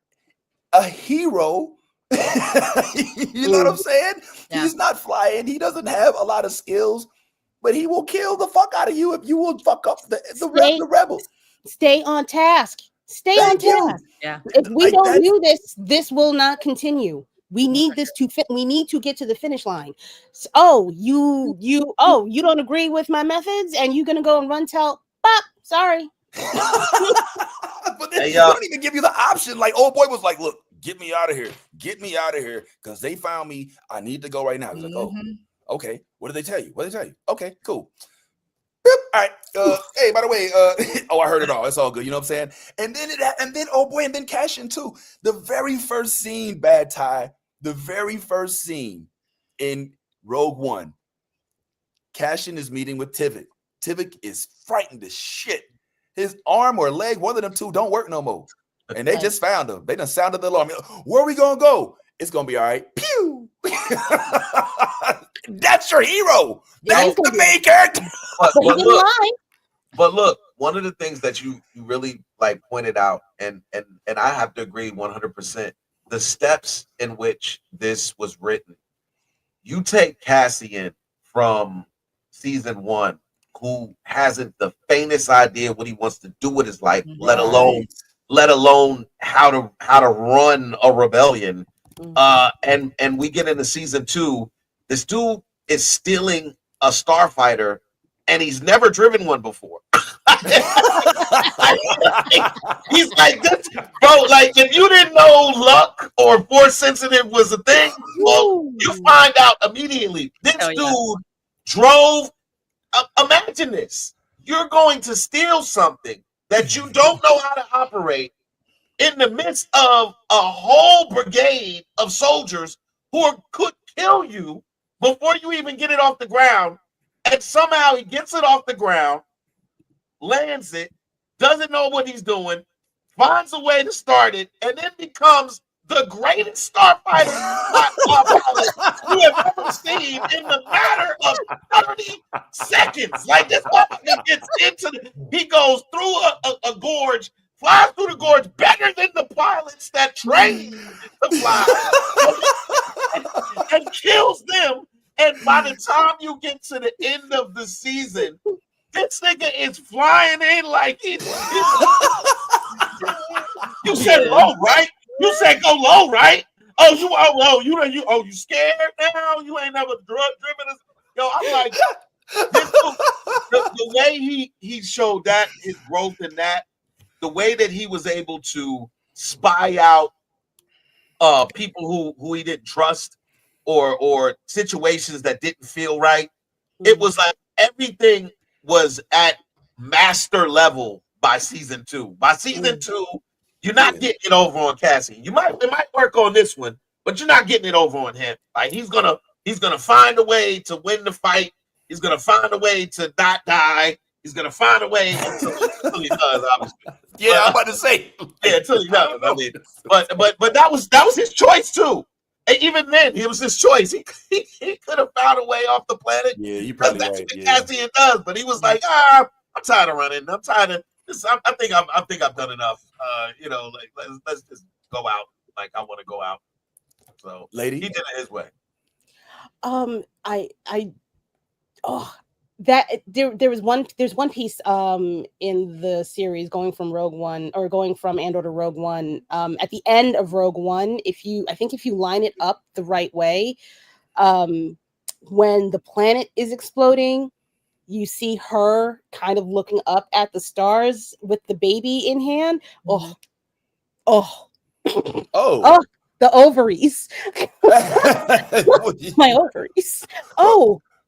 a hero. You know what I'm saying? Yeah. He's not flying. He doesn't have a lot of skills, but he will kill the fuck out of you if you will fuck up the rebel. Stay on task. Stay on task. Yeah. If we don't do this, this will not continue. We need this to fit. We need to get to the finish line. So, you don't agree with my methods, and you're gonna go and run tell Pop. Sorry. But then they don't even give you the option. Like, old boy was like, "Look, get me out of here. Get me out of here, because they found me. I need to go right now." He's like, "Oh, okay. What did they tell you? What did they tell you? Okay, cool. All right. Hey, by the way, I heard it all. It's all good. You know what I'm saying? And then Cassian too. The very first scene, Bad Tie. The very first scene in Rogue One, Cassian is meeting with Tivik. Tivik is frightened as shit. His arm or leg, one of them two, don't work no more. And they just found him. They done sounded the alarm. Where are we gonna go? It's gonna be all right. Pew! That's your hero. That's the main character. But look, one of the things that you really like pointed out, and I have to agree 100%, the steps in which this was written. You take Cassian from season 1, who hasn't the faintest idea what he wants to do with his life, let alone how to run a rebellion. And we get into season 2. This dude is stealing a starfighter, and he's never driven one before. He's like this, bro. Like, if you didn't know luck or force sensitive was a thing, well, you find out immediately. This dude drove. Imagine this: you're going to steal something that you don't know how to operate in the midst of a whole brigade of soldiers who could kill you before you even get it off the ground. And somehow he gets it off the ground, lands it, doesn't know what he's doing, finds a way to start it, and then becomes the greatest starfighter you have ever seen in the matter of 30 seconds. Like, this motherfucker gets he goes through a gorge, flies through the gorge better than the pilots that train to fly, and kills them. And by the time you get to the end of the season, this nigga is flying in like he's you said low, right? You said go low, right? You scared now? You ain't never driven us. Yo, I'm like, the way he showed that, his growth in that, the way that he was able to spy out people who he didn't trust, or situations that didn't feel right. It was like everything was at master level by season 2. By season 2, you're not getting it over on Cassian. It might work on this one, but you're not getting it over on him. Like, he's gonna find a way to win the fight. He's gonna find a way to not die. He's gonna find a way until he does, obviously. Yeah, I'm about to say. Yeah, until he does. I mean, but that was his choice too. And even then, it was his choice. He could have found a way off the planet. Yeah, you probably that's right. what Cassian does. But he was like, I'm tired of running. I'm tired of this. I think I've done enough. Like, let's just go out. Like, I want to go out. So, lady, he did it his way. There's one piece in the series going from Andor to Rogue One, at the end of Rogue One, if you line it up the right way, when the planet is exploding, you see her kind of looking up at the stars with the baby in hand. The ovaries. My ovaries.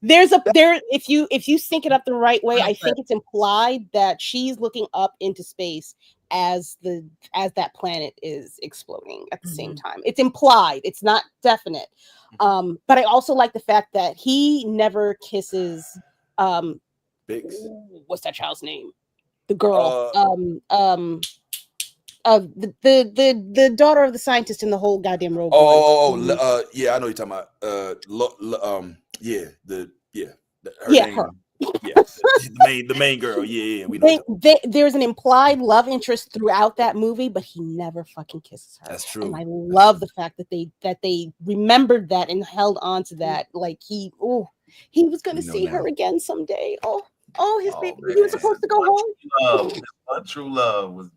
If you sync it up the right way, I think it's implied that she's looking up into space as that planet is exploding at the same time. It's implied, it's not definite. But I also like the fact that he never kisses Bix. What's that child's name? The girl. The daughter of the scientist in the whole goddamn robot. Yeah, I know you're talking about. Her the main girl. Yeah, we know. There's an implied love interest throughout that movie, but he never fucking kisses her. That's true. And I love the fact that they remembered that and held on to that. Like he was gonna see her again someday. His baby. Man. He was supposed to go home. True love was.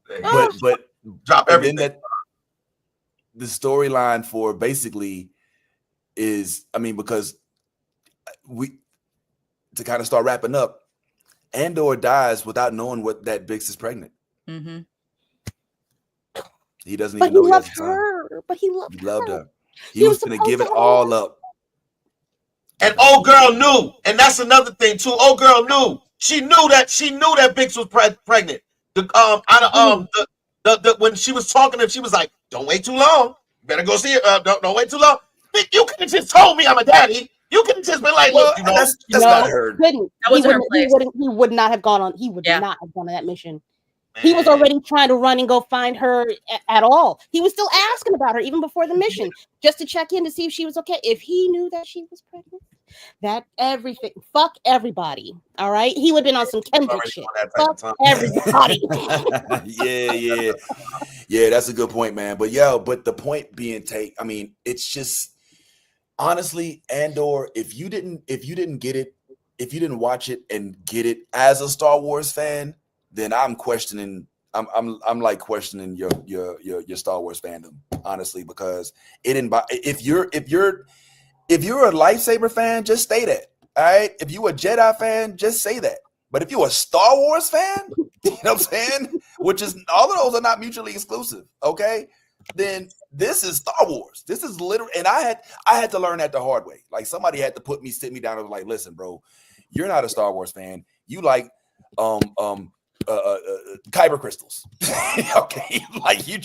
But drop everything. Then the storyline for basically is, because to kind of start wrapping up, Andor dies without knowing that Bix is pregnant. Mm-hmm. He doesn't even know. He loved her. But he loved her. He was going to give it all up. And old girl knew, and that's another thing too. Old girl knew. She knew that Bix was pregnant. When she was talking to him, she was like, "Don't wait too long. Better go see her. Don't wait too long. You could have just told me I'm a daddy. You could have just been like, look, that's not her. That wasn't her place. He would not have gone on. He would not have gone on that mission. Man. He was already trying to run and go find her at all. He was still asking about her even before the mission, just to check in to see if she was okay. If he knew that she was pregnant, that everything, fuck everybody. All right, he would have been on some Kendrick shit. Fuck everybody. yeah. That's a good point, man. But the point being it's just honestly, Andor. If you didn't get it, if you didn't watch it and get it as a Star Wars fan, then I'm questioning. I'm like questioning your Star Wars fandom, honestly, because it didn't. If you're a lightsaber fan, just say that. All right. If you a Jedi fan, just say that. But if you're a Star Wars fan, you know what I'm saying? Which is, all of those are not mutually exclusive. Okay. Then this is Star Wars. This is literally, and I had to learn that the hard way. Like, somebody had to sit me down and was like, listen, bro, you're not a Star Wars fan. You like kyber crystals. Okay, like you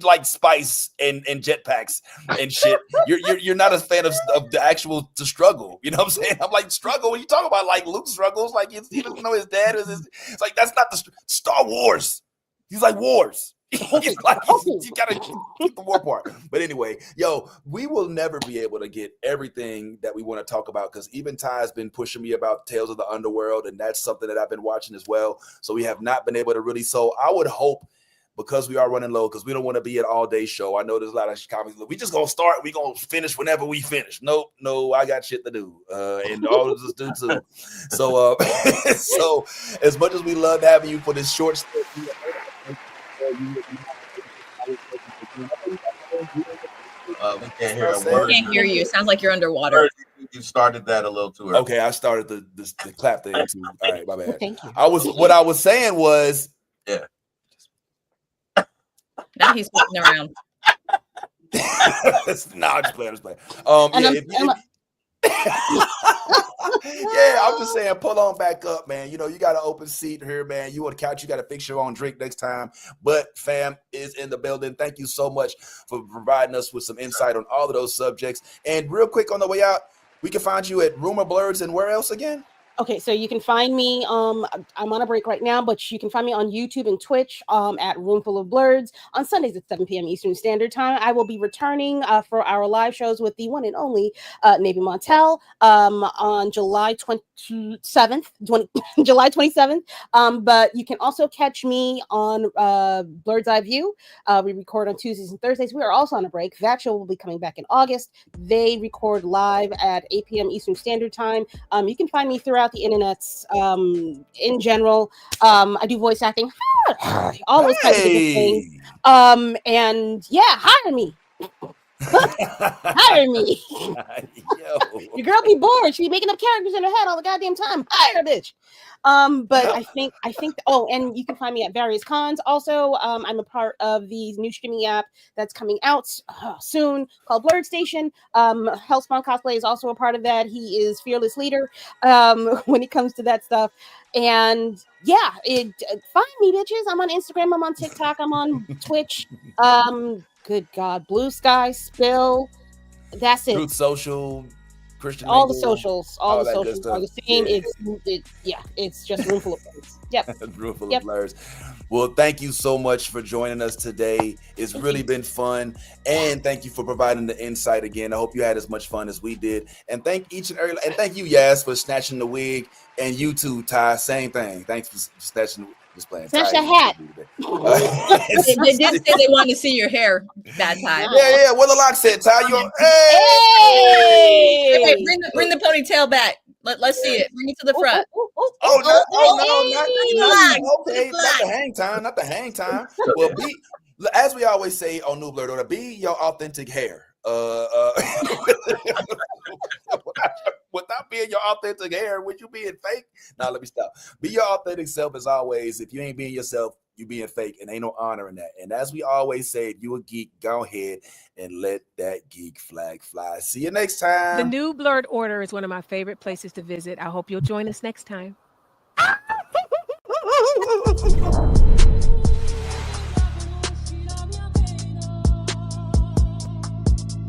like spice and jetpacks and shit. You're not a fan of the actual struggle. You know what I'm saying? I'm like, struggle, when you talk about like Luke struggles, like he doesn't know his dad is it's like, that's not the Star Wars. He's like wars. He's like, you gotta keep the war part. But anyway, we will never be able to get everything that we want to talk about, because even Ty's been pushing me about Tales of the Underworld, and that's something that I've been watching as well. So we have not been able to really. So I would hope, because we are running low, because we don't want to be an all-day show. I know there's a lot of comments. We just gonna start. We gonna finish whenever we finish. No, I got shit to do, and all of us do too. So, so as much as we love having you for this short stint, we can't hear a word. We can't hear you. It sounds like you're underwater. You started that a little too early. Okay, I started the clap thing too. All right, my bad. Thank you. What I was saying was, Now he's flipping around. I'm just playing. I'm just saying, pull on back up, man. You got an open seat here, man. You on the couch, you got to fix your own drink next time. But fam is in the building. Thank you so much for providing us with some insight on all of those subjects. And real quick on the way out, we can find you at Rumor Blurs and where else again? Okay, so you can find me. I'm on a break right now, but you can find me on YouTube and Twitch at Roomful of Blurs on Sundays at 7 p.m. Eastern Standard Time. I will be returning for our live shows with the one and only Navy Montel on July 27th. But you can also catch me on Blur's Eye View. We record on Tuesdays and Thursdays. We are also on a break. That show will be coming back in August. They record live at 8 p.m. Eastern Standard Time. You can find me throughout the internets in general. I do voice acting, all those kinds of different things. And hire me. Hire me. Your girl be bored. She be making up characters in her head all the goddamn time. Hire a bitch. But I think. Oh, and you can find me at various cons. Also, I'm a part of the new streaming app that's coming out soon called Blurred Station. Hellspawn Cosplay is also a part of that. He is fearless leader when it comes to that stuff. And yeah, find me, bitches. I'm on Instagram. I'm on TikTok. I'm on Twitch. Good God, Blue Sky, Spill. That's it. Truth Social, Christian all the Mingle, socials, all the that good socials are the stuff. same. Yeah. It's just room full of blurs. Yep. Room full of blurs. Well, thank you so much for joining us today. It's really been fun. And thank you for providing the insight again. I hope you had as much fun as we did. And thank each and every, and thank you, Yas, for snatching the wig. And you too, Ty. Same thing. Thanks for snatching the wig. Just playing. Snatch the hat. They did say they wanted to see your hair, Bad Ty. Yeah. What the lock said, Ty. You hey, bring the ponytail back. Let's see it. Bring it to the front. No, not the hang time. Not the hang time. Well, as we always say on New Blurred Order, be your authentic hair. Without being your authentic hair, would you being fake? Now let me stop. Be your authentic self as always. If you ain't being yourself, you being fake, and ain't no honor in that. And as we always say, if you a geek, go ahead and let that geek flag fly. See you next time. The New Blurred Order is one of my favorite places to visit. I hope you'll join us next time.